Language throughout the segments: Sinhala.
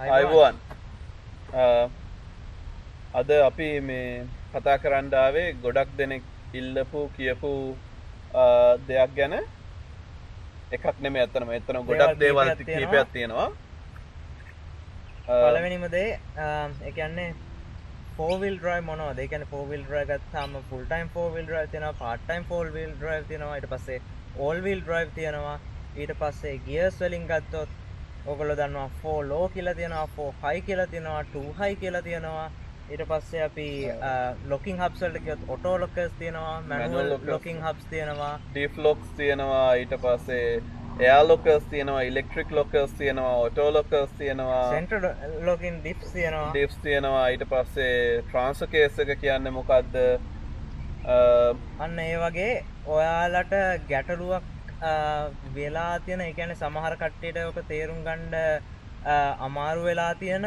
අයිබෝන් අද අපි මේ කතා කරන්න ආවේ ගොඩක් දෙනෙක් ඉල්ලපු කියපු දෙයක් ගැන එකක් නෙමෙයි අතනම එතන ගොඩක් දේවල් කීපයක් තියෙනවා පළවෙනිම දේ ඒ කියන්නේ 4 wheel drive මොනවද? ඒ කියන්නේ 4 wheel drive ගත්තාම full time 4 wheel drive තියෙනවා, part time 4 wheel drive තියෙනවා, ඊට පස්සේ all wheel drive තියෙනවා, ඊට පස්සේ gears වලින් ගත්තොත් ඔයගොල්ලෝ දන්නවා 4 low කියලා තියෙනවා, 4 high කියලා තියෙනවා, 2 high කියලා තියෙනවා. ඊට පස්සේ අපි locking hubs වලට ගියොත් auto lockers තියෙනවා, manual locking hubs තියෙනවා, deep locks තියෙනවා, ඊට පස්සේ air lockers තියෙනවා, electric lockers තියෙනවා, auto lockers තියෙනවා, center locking dips තියෙනවා. dips තියෙනවා. ඊට පස්සේ transfer case එක කියන්නේ මොකද්ද? අන්න ඒ වගේ ඔයාලට ගැටලුවක් වෙලා තියෙන, ඒ කියන්නේ සමහර කට්ටියට ඔක තේරුම් ගන්න අමාරු වෙලා තියෙන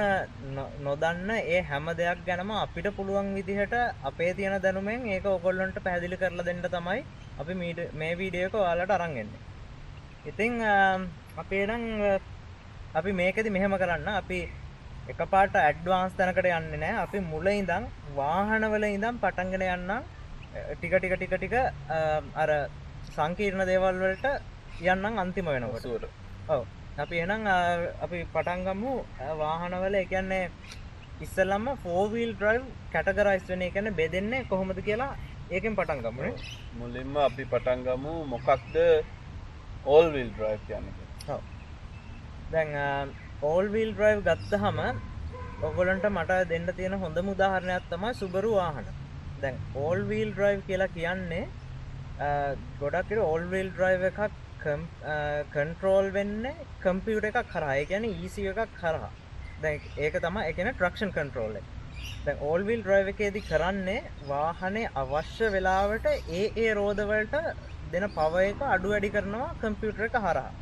නොදන්න ඒ හැම දෙයක් ගැනම අපිට පුළුවන් විදිහට අපේ තියෙන දැනුමෙන් ඒක ඔයගොල්ලන්ට පැහැදිලි කරලා දෙන්න තමයි අපි මේ වීඩියෝ එක ඔයාලට අරන් එන්නේ. ඉතින් අපි නම් අපි මේකෙදි මෙහෙම කරන්න. අපි එකපාරට ඇඩ්වාන්ස් තැනකට යන්නේ නැහැ. අපි මුල ඉඳන් වාහනවල ඉඳන් පටන්ගෙන යන්න ටික අර සංකීර්ණ දේවල් වලට යන්නම් අන්තිම වෙනකොට. ඔව්. අපි එහෙනම් අපි පටන් ගමු වාහනවල. ඒ කියන්නේ ඉස්සෙල්ලාම 4 wheel drive categorize වෙන්නේ, ඒ කියන්නේ බෙදෙන්නේ කොහොමද කියලා ඒකෙන් පටන් ගමු නේ. මුලින්ම අපි පටන් ගමු මොකක්ද all wheel drive කියන්නේ. ඔව්. දැන් all wheel drive ගත්තාම ඔයගොල්ලන්ට මට දෙන්න තියෙන හොඳම උදාහරණයක් තමයි Subaru වාහන. දැන් all wheel drive කියලා කියන්නේ ගොඩක් විට all wheel drive එකක් කන්ට්‍රෝල් වෙන්නේ කම්පියුටර් එකක් කරා. ඒ කියන්නේ ECU එකක් කරා. දැන් ඒක තමයි ඒ කියන්නේ traction control එක. දැන් all wheel drive එකේදී කරන්නේ වාහනේ අවශ්‍ය වෙලාවට ඒ රෝද වලට දෙන පවර් එක අඩු වැඩි කරනවා කම්පියුටර් එක හරහා.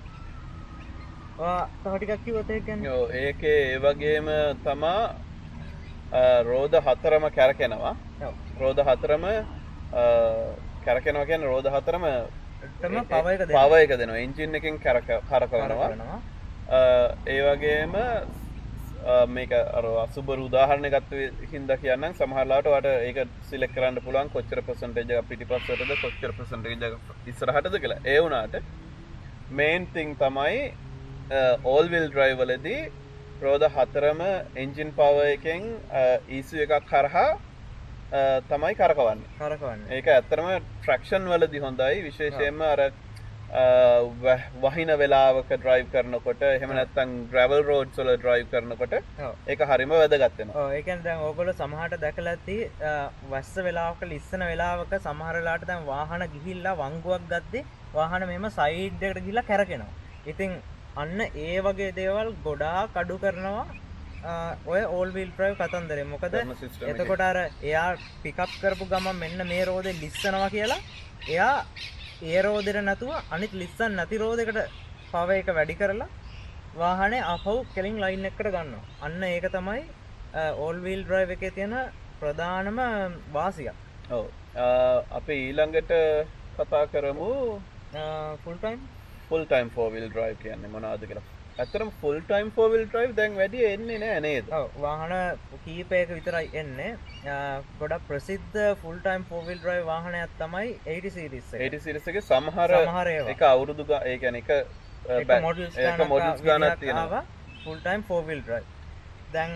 තව ටිකක් කිව්වොත් ඒ කියන්නේ ඔව් ඒකේ ඒ වගේම තමයි රෝද හතරම කැරකෙනවා. ඔව්. රෝද හතරම කැරකෙනවා කියන්නේ රෝද හතරම පවර් එක දෙනවා. එන්ජින් එකෙන් කරකවනවා. ඒ වගේම මේක අර සුබරු උදාහරණ ගත්ත හින්දා කියන්නම් සමහරලාට ඔයාලට ඒක සිලෙක්ට් කරන්න පුළුවන් කොච්චර percentage එක පිටිපස්සටද කොච්චර percentage එක ඉස්සරහටද කියලා. ඒ වුණාට main thing තමයි all wheel drive වලදී රෝද හතරම එන්ජින් power එකෙන් ECU එකක් කරහා තමයි කරකවන්නේ. ඒක ඇත්තටම traction වලදී හොඳයි. විශේෂයෙන්ම අර වහින වෙලාවක drive කරනකොට එහෙම නැත්නම් gravel roads වල drive කරනකොට ඒක හරිම වැදගත් වෙනවා. ඔව් ඒ කියන්නේ දැන් ඕගොල්ලෝ සමහරට දැකලා ඇති වැස්ස වෙලාවක ලිස්සන වෙලාවක සමහර වෙලාවට දැන් වාහන ගිහිල්ලා වංගුවක් ගද්දී වාහන මෙහෙම සයිඩ් එකට ගිහිල්ලා කැරකෙනවා. ඉතින් අන්න ඒ වගේ දේවල් ගොඩාක් අඩු කරනවා ඔය all wheel drive කතන්දරේ. මොකද එතකොට අර එයා පිකප් කරපු ගමන් මෙන්න මේ රෝදේ ලිස්සනවා කියලා එයා ඒ රෝදෙට නැතුව අනිත් ලිස්සන් නැති රෝදයකට පවර් එක වැඩි කරලා වාහනේ ආපහු කෙලින් ලයින් එකකට ගන්නවා. අන්න ඒක තමයි all wheel drive එකේ තියෙන ප්‍රධානම වාසිය. ඔව්. අපි ඊළඟට කතා කරමු full time 4 wheel drive කියන්නේ මොනවද කියලා. ඇත්තටම full time 4 wheel drive දැන් වැඩි එන්නේ නෑ නේද? ඔව් වාහන කීපයක විතරයි එන්නේ. ගොඩක් ප්‍රසිද්ධ full time 4 wheel drive වාහනයක් තමයි 80 series එක. 80 series එකේ සමහර එක අවුරුදු ඒ කියන්නේ එක මොඩල්ස් ගානක් තියෙනවා full time 4 wheel drive. දැන්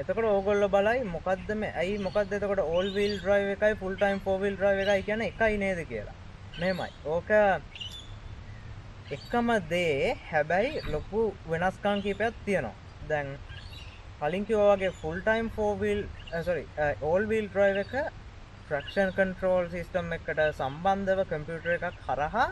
එතකොට ඕගොල්ලෝ බලයි මොකද්ද මේ ඇයි මොකද්ද එතකොට all wheel drive එකයි full time 4 wheel drive එකයි කියන්නේ එකයි නේද කියලා. මෙහෙමයි. ඕක එකම දේ හැබැයි ලොකු වෙනස්කම් කීපයක් තියෙනවා. දැන් කලින් කිව්වා වගේ full time 4 wheel all wheel drive එක traction control system එකට සම්බන්ධව කම්පියුටර් එකක් හරහා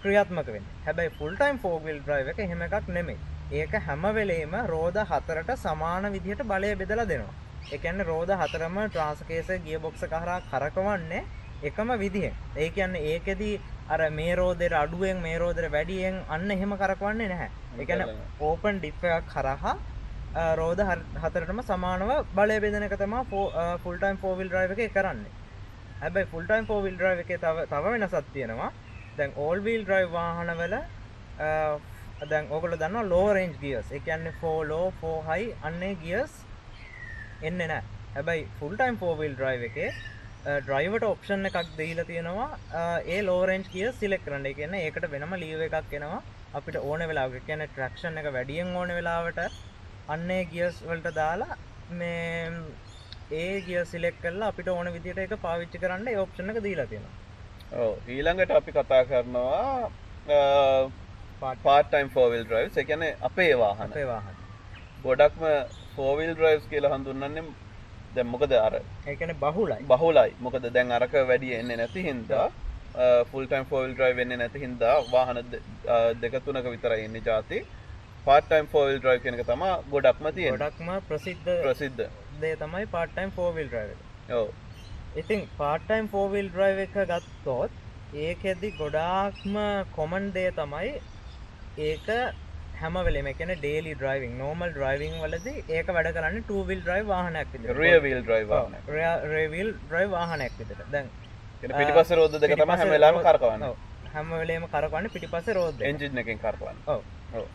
ක්‍රියාත්මක වෙන්නේ. හැබැයි full time 4 wheel drive එක එහෙම එකක් නෙමෙයි. ඒක හැම වෙලේම රෝද හතරට සමාන විදිහට බලය බෙදලා දෙනවා. ඒ කියන්නේ රෝද හතරම ට්‍රාන්ස්කේස ගියර් බොක්ස් එක හරහා කරකවන්නේ එකම විදිහෙන්. ඒ කියන්නේ ඒකෙදි අර මේ රෝදෙට අඩුවෙන් මේ රෝදෙට වැඩියෙන් අන්න එහෙම කරකවන්නේ නැහැ. ඒ කියන්නේ ඕපන් ඩිප් එකක් කරහා රෝද හතරටම සමානව බලය බෙදන එක තමයි full time 4 wheel drive එකේ කරන්නේ. හැබැයි full time 4 wheel drive එකේ තව වෙනසක් තියෙනවා. දැන් all wheel drive වාහනවල දැන් ඔයගොල්ලෝ දන්නවා low range gears. ඒ කියන්නේ 4 low 4 high අන්නේ gears එන්නේ නැහැ. හැබැයි full time 4 wheel drive එකේ driver option එකක් දීලා තියෙනවා ඒ low range gears select කරන්න. ඒ කියන්නේ ඒකට වෙනම lever එකක් එනවා. අපිට ඕන වෙලාවක ඒ කියන්නේ traction එක වැඩියෙන් ඕන වෙලාවට අන්නේ gears වලට දාලා මේ ඒ gear select කරලා අපිට ඕන විදිහට ඒක පාවිච්චි කරන්න ඒ option එක දීලා තියෙනවා. ඔව් ඊළඟට අපි කතා කරනවා part time 4 wheel drives. ඒ කියන්නේ අපේ වාහන. ගොඩක්ම 4 wheel drives කියලා හඳුන්වන්නේ දැන් මොකද අර ඒ කියන්නේ බහුලයි. මොකද දැන් අරක වැඩි එන්නේ නැති හින්දා full time 4 wheel drive එන්නේ නැති හින්දා වාහන දෙක තුනක විතරයි එන්නේ ಜಾති. part time 4 wheel drive කියන එක තමයි ගොඩක්ම තියෙන්නේ. ගොඩක්ම ප්‍රසිද්ධ දේ තමයි part time 4 wheel drive එක. ඔව්. ඉතින් part time 4 wheel drive එක ගත්තොත් ඒකෙදි ගොඩාක්ම common දේ තමයි ඒක හැම වෙලේම ඒ කියන්නේ daily driving normal driving වලදී ඒක වැඩ කරන්නේ 2 wheel drive වාහනයක් විදිහට. rear wheel drive වාහනයක්. rear wheel drive වාහනයක් විදිහට. දැන් පිටිපස්සේ රෝද දෙක තමයි හැම වෙලාවෙම කරකවන්නේ. ඔව්. හැම වෙලේම කරකවන්නේ පිටිපස්සේ රෝද දෙක. එන්ජින් එකෙන් කරකවන්නේ. ඔව්. ඔව්.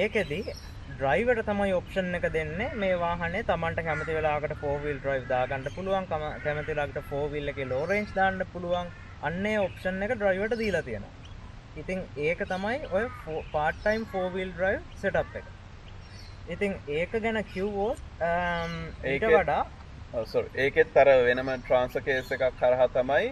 ඒකෙදි ඩ්‍රයිවර්ට තමයි ඔප්ෂන් එක දෙන්නේ මේ වාහනේ Tamanට කැමති වෙලාවකට 4 wheel drive දාගන්න පුළුවන්. කැමති වෙලාවකට 4 wheel එකේ low range දාන්න පුළුවන්. අන්නේ ඔප්ෂන් එක ඩ්‍රයිවර්ට දීලා තියෙනවා. ඉතින් ඒක තමයි ඔය part time 4 wheel drive setup එක. ඉතින් ඒක ගැන කිව්වොත් ඊට වඩා ඒකෙත් අර වෙනම ට්‍රාන්ස්ෆර් කේස් එකක් කරහා තමයි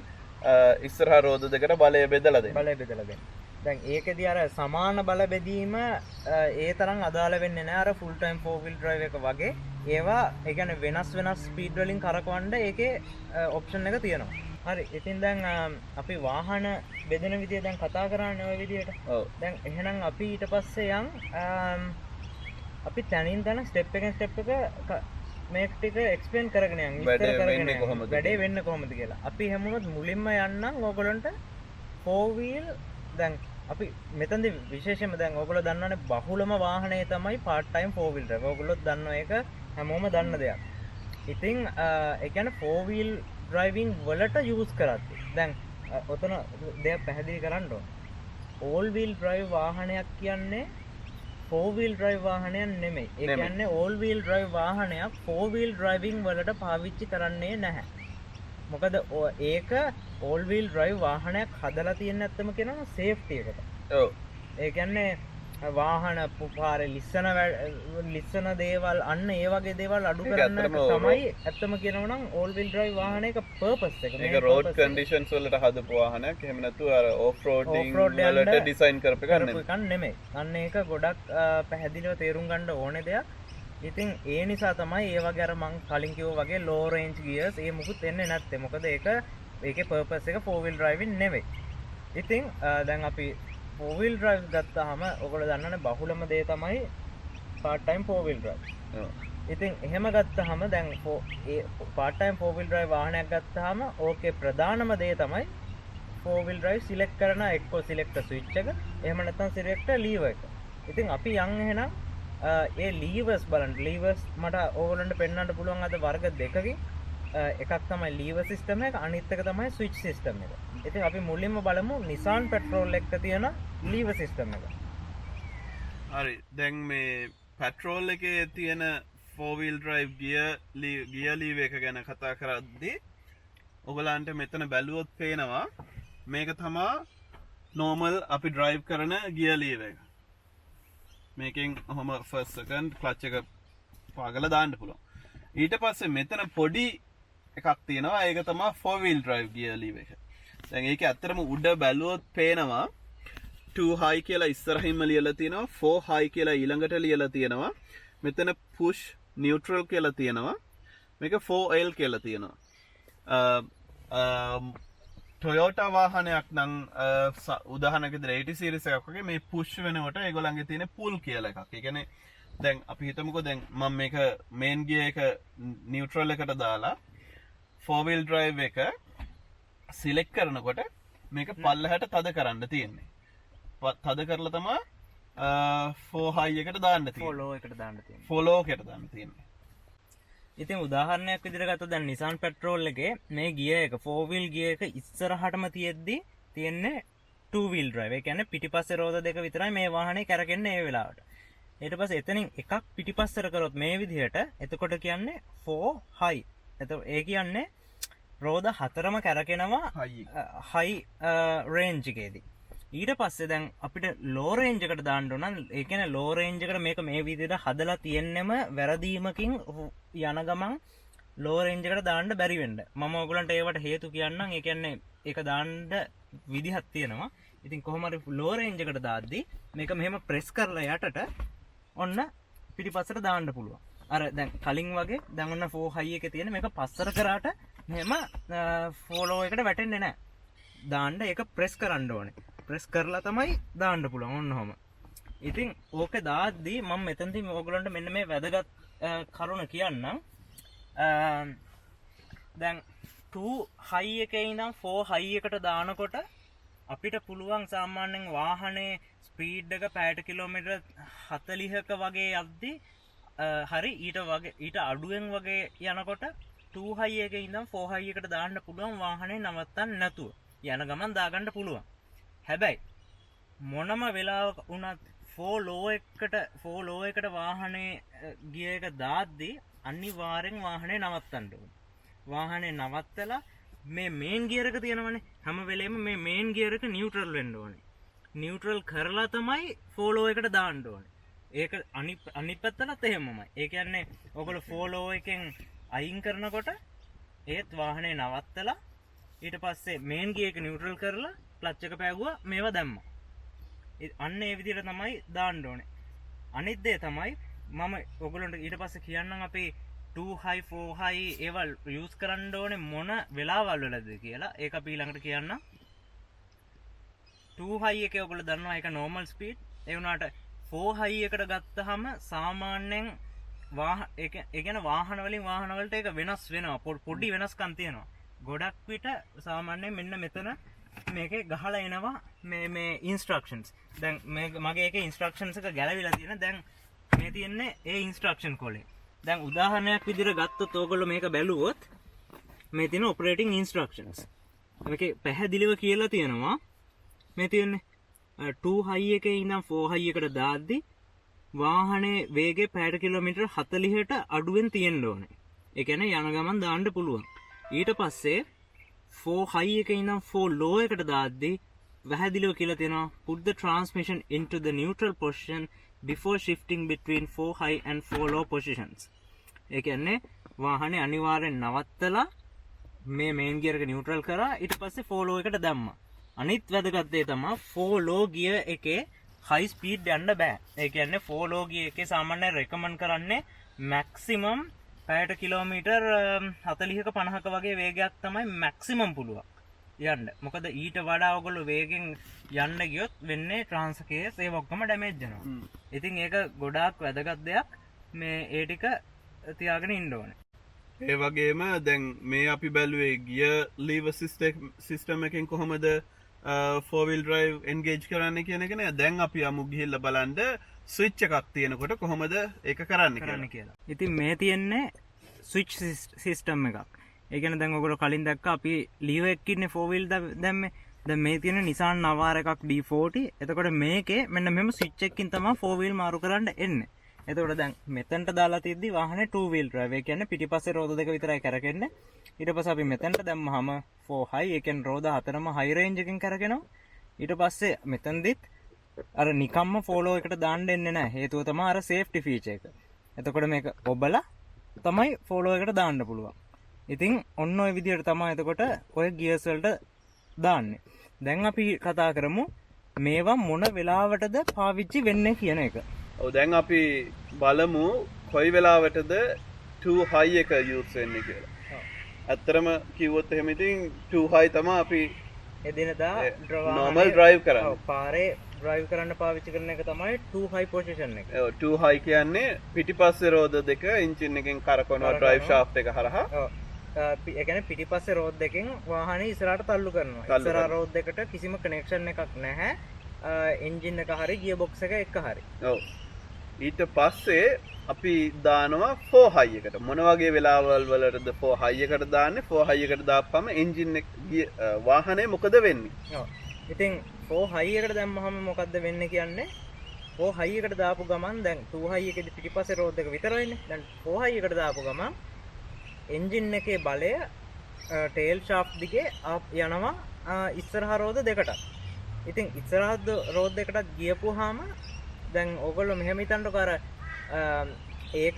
ඉස්සරහා රෝද දෙකට බලය බෙදලා දෙන්නේ. දැන් ඒකෙදී අර සමාන බල බෙදීම ඒ තරම් අදාළ වෙන්නේ නැහැ අර full time 4 wheel drive එක වගේ. ඒවා ඒ කියන්නේ වෙනස් ස්පීඩ් වලින් කරකවන්න ඒකේ ඔප්ෂන් එක තියෙනවා. හරි. ඉතින් දැන් අපි වාහන බෙදෙන විදිය දැන් කතා කරන්නේ ওই විදියට. ඔව්. දැන් එහෙනම් අපි ඊට පස්සේ අපි තනින් තන ස්ටෙප් එකෙන් ස්ටෙප් එක මේක ටික එක්ස්ප්ලেইন කරගෙන යන්න. වැඩේ වෙන්නේ කොහොමද කියලා. අපි හැමෝම මුලින්ම යන්නම් ඕගොල්ලන්ට 4 wheel දැන් අපි මෙතනදී විශේෂයෙන්ම දැන් ඕගොල්ලෝ දන්නවනේ බහුලම වාහනේ තමයි part time 4 wheel drive. ඕගොල්ලෝ දන්නවා ඒක හැමෝම දන්න දෙයක්. ඉතින් ඒ කියන්නේ 4 wheel driving වලට use කරද්දී දැන් ඔතන දෙයක් පැහැදිලි කරන්න ඕන. all wheel drive වාහනයක් කියන්නේ 4 wheel drive වාහනයක් නෙමෙයි. ඒ කියන්නේ all wheel drive වාහනයක් 4 wheel driving වලට පාවිච්චි කරන්නේ නැහැ. මොකද ඒක all wheel drive වාහනයක් හදලා තියෙන නැත්තම කියනවා සේෆ්ටි එකට. ඔව්. ඒ කියන්නේ වාහන පාරේ ලිස්සන දේවල් අන්න ඒ වගේ දේවල් අඩු කරන්න තමයි ඇත්තම කියනවා නම් all wheel drive වාහනයක purpose එක. මේක road conditions වලට හදපු වාහනයක්. එහෙම නැතුව අර off roading වලට design කරපු එකක් නෙමෙයි. අන්න ඒක ගොඩක් පැහැදිලිව තේරුම් ගන්න ඕනේ දෙයක්. ඉතින් ඒ නිසා තමයි ඒ වගේ අර මං කලින් කිව්වා වගේ low range gears ඒ මුකුත් එන්නේ නැත්තේ. මොකද ඒකේ purpose එක 4 wheel driving නෙවෙයි. ඉතින් දැන් අපි 4 wheel drive ගත්තාම ඔයගොල්ලෝ දන්නවනේ බහුලම දේ තමයි part time 4 wheel drive. ඉතින් එහෙම ගත්තාම දැන් ඒ part time 4 wheel drive වාහනයක් ගත්තාම ඕකේ ප්‍රධානම දේ තමයි 4 wheel drive select කරන එක්කෝ selector switch එක. එහෙම නැත්නම් selector lever එක. ඉතින් අපි යන් එහෙනම් ඒ levers බලන්න. levers මට ඕගොල්ලන්ට පෙන්වන්න පුළුවන් අද වර්ග දෙකකින් එකක් තමයි lever system එක අනිත් එක තමයි switch system එක. ඉතින් අපි මුලින්ම බලමු Nissan petrol එක තියෙන lever system එක. හරි. දැන් මේ petrol එකේ තියෙන 4 wheel drive gear lever එක ගැන කතා කරද්දී ඔයගලන්ට මෙතන බැලුවොත් පේනවා මේක තමයි normal අපි drive කරන gear lever එක. මේකෙන් ඔහොම first second clutch එක පාගලා දාන්න පුළුවන්. ඊට පස්සේ මෙතන පොඩි එකක් තියෙනවා. ඒක තමයි 4 wheel drive gear lever එක. දැන් ඒක ඇත්තටම උඩ බැලුවොත් පේනවා 2 high කියලා ඉස්සරහින්ම ලියලා තියෙනවා. 4 high කියලා ඊළඟට ලියලා තියෙනවා. මෙතන push neutral කියලා තියෙනවා. මේක 4L කියලා තියෙනවා. Toyota වාහනයක් නම් උදාහරණයක් විදිහට 80 series එකක් වගේ මේ push වෙනකොට ඒගොල්ලන්ගේ තියෙන pull කියලා එකක්. ඒ කියන්නේ දැන් අපි හිතමුකෝ දැන් මම මේක main gear එක neutral එකට දාලා 4 wheel drive එක select කරනකොට මේක පල්ලෙහාට තද කරන්න තියෙන්නේ. තද කරලා තමයි 4 high එකට දාන්න තියෙන්නේ. follow එකට දාන්න තියෙන්නේ. follow එකට දාන්න තියෙන්නේ. ඉතින් උදාහරණයක් විදිහට ගත්තොත් දැන් Nissan petrol එකේ මේ gear එක 4 wheel gear එක ඉස්සරහටම තියෙද්දි තියෙන්නේ 2 wheel drive. ඒ කියන්නේ පිටිපස්සේ රෝද දෙක විතරයි මේ වාහනේ කරකෙන්නේ ඒ වෙලාවට. ඊට පස්සේ එතනින් එකක් පිටිපස්සට කරොත් මේ විදිහට එතකොට කියන්නේ 4 high. එතකොට ඒ කියන්නේ රෝද හතරම කරකිනවා හයි රේන්ජ් එකේදී. ඊට පස්සේ දැන් අපිට ලෝ රේන්ජ් එකට දාන්න ඕන නම් ඒ කියන්නේ ලෝ රේන්ජ් එකට මේක මේ විදිහට හදලා තියෙන්නෙම වැරදීමකින් යන ගමන් ලෝ රේන්ජ් එකට දාන්න බැරි වෙන්න. මම ඔයගලන්ට ඒවට හේතු කියන්නම්. ඒ කියන්නේ ඒක දාන්න විදිහක් තියෙනවා. ඉතින් කොහොම හරි ලෝ රේන්ජ් එකට දාද්දි මේක මෙහෙම ප්‍රෙස් කරලා යටට ඔන්න පිටිපස්සට දාන්න පුළුවන්. අර දැන් කලින් වගේ දැන් ඔන්න 4 high එකේ තියෙන මේක පස්සට කරාට මෙහෙම ෆෝලෝ එකට වැටෙන්නේ නැහැ. දාන්න ඒක ප්‍රෙස් කරන්න ඕනේ. ප්‍රෙස් කරලා තමයි දාන්න පුළුවන් ඔන්නෝම. ඉතින් ඕක දාද්දී මම මෙතනදී ඔයගොල්ලන්ට මෙන්න මේ වැදගත් කරුණ කියන්නම්. දැන් 2 high එකේ ඉඳන් 4 high එකට දානකොට අපිට පුළුවන් සාමාන්‍යයෙන් වාහනේ ස්පීඩ් එක පැයට කිලෝමීටර් 40ක වගේ යද්දී හරි ඊට අඩුවෙන් වගේ යනකොට 2 high එකේ ඉඳන් 4 high එකට දාන්න පුළුවන් වාහනේ නවත්තන්න නැතුව යන ගමන් දාගන්න පුළුවන්. හැබැයි මොනම වෙලාවක වුණත් 4 low එකට වාහනේ ගියර් එක දාද්දී අනිවාර්යෙන් වාහනේ නවත්තන්න ඕනේ. වාහනේ නවත්තලා මේ මේන් ගියර් එක තියෙනවනේ හැම වෙලේම මේ මේන් ගියර් එක නියුට්‍රල් වෙන්න ඕනේ. නියුට්‍රල් කරලා තමයි 4 low එකට දාන්න ඕනේ. ඒක අනිත් පැත්තටත් එහෙමමයි. ඒ කියන්නේ ඔයගොල්ලෝ 4 low එකෙන් අයින් කරනකොට ඒත් වාහනේ නවත්තලා ඊට පස්සේ මේන් ගියර් එක නියුට්‍රල් කරලා ක්ලච් එක පෑගුවා මේවා දැම්මා. අන්න ඒ විදිහට තමයි දාන්න ඕනේ. අනිත් දේ තමයි මම ඔයගොල්ලන්ට ඊට පස්සේ කියන්නම් අපි 2 high 4 high ඒවා යූස් කරන්න ඕනේ මොන වෙලාවල් වලද කියලා. ඒක අපි ඊළඟට කියන්නම්. 2 high එකේ ඔයගොල්ලෝ දන්නවා ඒක normal speed. ඒ වුණාට 4 high එකට ගත්තාම සාමාන්‍යයෙන් ඒ කියන්නේ වාහන වලින් වාහන වලට ඒක වෙනස් වෙනවා. පොඩි වෙනස්කම් තියෙනවා. ගොඩක් විට සාමාන්‍යයෙන් මෙන්න මෙතන මේකේ ගහලා එනවා මේ ඉන්ස්ට්‍රක්ෂන්ස්. දැන් මගේ ඒකේ ඉන්ස්ට්‍රක්ෂන්ස් එක ගැලවිලා තියෙන. දැන් මේ තියෙන්නේ ඒ ඉන්ස්ට්‍රක්ෂන් කොලේ. දැන් උදාහරණයක් විදිහට ගත්තොත් ඕගොල්ලෝ මේක බැලුවොත් මේ තියෙන ඔපරේටිං ඉන්ස්ට්‍රක්ෂන්ස්. මේකේ පැහැදිලිව කියලා තියෙනවා මේ තියෙන්නේ 2 high එකේ ඉඳන් 4 high එකට දාද්දි වාහනේ වේගය පැයට කිලෝමීටර් 40ට අඩුවෙන් තියෙන්න ඕනේ. ඒ කියන්නේ යන ගමන් දාන්න පුළුවන්. ඊට පස්සේ 4 high එකේ ඉඳන් 4 low එකට දාද්දි වැහැදිලිව කියලා තියෙනවා put the transmission into the neutral position before shifting between 4 high and 4 low positions. ඒ කියන්නේ වාහනේ අනිවාර්යෙන් නවත්තලා මේ මේන් ගියර් එක නියුට්‍රල් කරා ඊට පස්සේ 4 low එකට දැම්මා. අනිත් වැදගත් දේ තමයි 4 low ගියර් එකේ high speed යන්න බෑ. ඒ කියන්නේ 4 low ගියර් එකේ සාමාන්‍යයෙන් රෙකමන්ඩ් කරන්නේ maximum පැයට කිලෝමීටර් 40ක 50ක වගේ වේගයක් තමයි මැක්සිමම් පුළුවන් යන්න. මොකද ඊට වඩා ඔයගොල්ලෝ වේගෙන් යන්න ගියොත් වෙන්නේ ට්‍රාන්ස්කේස් ඒ ඔක්කොම ඩැමේජ් වෙනවා. ඉතින් ඒක ගොඩාක් වැදගත් දෙයක්. මේ ඒ ටික තියාගෙන ඉන්න ඕනේ. ඒ වගේම දැන් මේ අපි බැලුවේ ගියර් ලීවර් සිස්ටම් එකෙන් කොහොමද 4 wheel drive engage කරන්නේ කියන එක නේ. දැන් අපි යමු ගිහිල්ලා බලන්න ස්විච් එකක් තියෙනකොට කොහොමද ඒක කරන්න කියලා. ඉතින් මේ තියෙන්නේ ස්විච් සිස්ටම් එකක්. ඒ කියන්නේ දැන් ඔයගොල්ලෝ කලින් දැක්කා අපි ලීවර් එකක් ඉන්නේ 4 wheel දැම්මේ. දැන් මේ තියෙන Nissan Navara එකක් D40. එතකොට මේකේ මෙන්න මෙහෙම ස්විච් එකකින් තමයි 4 wheel මාරු කරන්න එන්නේ. එතකොට දැන් මෙතනට දාලා තියද්දි වාහනේ 2 wheel drive. ඒ කියන්නේ පිටිපස්සේ රෝද දෙක විතරයි කරකෙන්නේ. ඊට පස්සේ අපි මෙතනට දැම්මහම 4 high. ඒ කියන්නේ රෝද හතරම high range එකකින් කරගෙනවා. ඊට පස්සේ මෙතනදිත් අර නිකම්ම ෆෝලෝ එකට දාන්න එන්නේ නැහැ. හේතුව තමයි අර සේෆ්ටි ෆීචර් එක. එතකොට මේක ඔබලා තමයි ෆෝලෝ එකට දාන්න පුළුවන්. ඉතින් ඔන්න ඔය විදිහට තමයි එතකොට ඔය ගියර්ස් වලට දාන්නේ. දැන් අපි කතා කරමු මේවා මොන වෙලාවටද පාවිච්චි වෙන්නේ කියන එක. ඔව් දැන් අපි බලමු කොයි වෙලාවටද 2 high එක යූස් වෙන්නේ කියලා. ඇත්තටම කිව්වොත් එහෙම ඉතින් 2 high තමයි අපි එදිනදා normal drive කරන්නේ. පාරේ drive කරන්න පාවිච්චි කරන එක තමයි 2 high position එක. ඔව් 2 high කියන්නේ පිටිපස්සේ රෝද දෙක එන්ජින් එකෙන් කරකවනවා drive shaft එක හරහා. ඔව්. ඒ කියන්නේ පිටිපස්සේ රෝද දෙකෙන් වාහනේ ඉස්සරහට තල්ලු කරනවා. ඉස්සරහා රෝද දෙකට කිසිම කනෙක්ෂන් එකක් නැහැ. එන්ජින් එක හරි ගියර් බොක්ස් එක එක්ක හරි. ඔව්. ඊට පස්සේ අපි දානවා 4 high එකට. මොන වගේ වෙලාවල් වලටද 4 high එකට දාන්නේ? 4 high එකට දාපුවම එන්ජින් එක වාහනේ මොකද වෙන්නේ? ඔව්. ඉතින් 4 high එකට දැම්මහම මොකද්ද වෙන්නේ කියන්නේ 4 high එකට දාපු ගමන් දැන් 2 high එකේදී පිටිපස්සේ රෝඩ් එක විතරයිනේ. දැන් 4 high එකට දාපු ගමන් එන්ජින් එකේ බලය ටේල් ෂාෆ්ට් දිගේ යනවා ඉස්සරහා රෝද දෙකට. ඉතින් ඉස්සරහා රෝද දෙකට ගියපුවාම දැන් ඕගොල්ලෝ මෙහෙම හිතන්නකෝ අර ඒක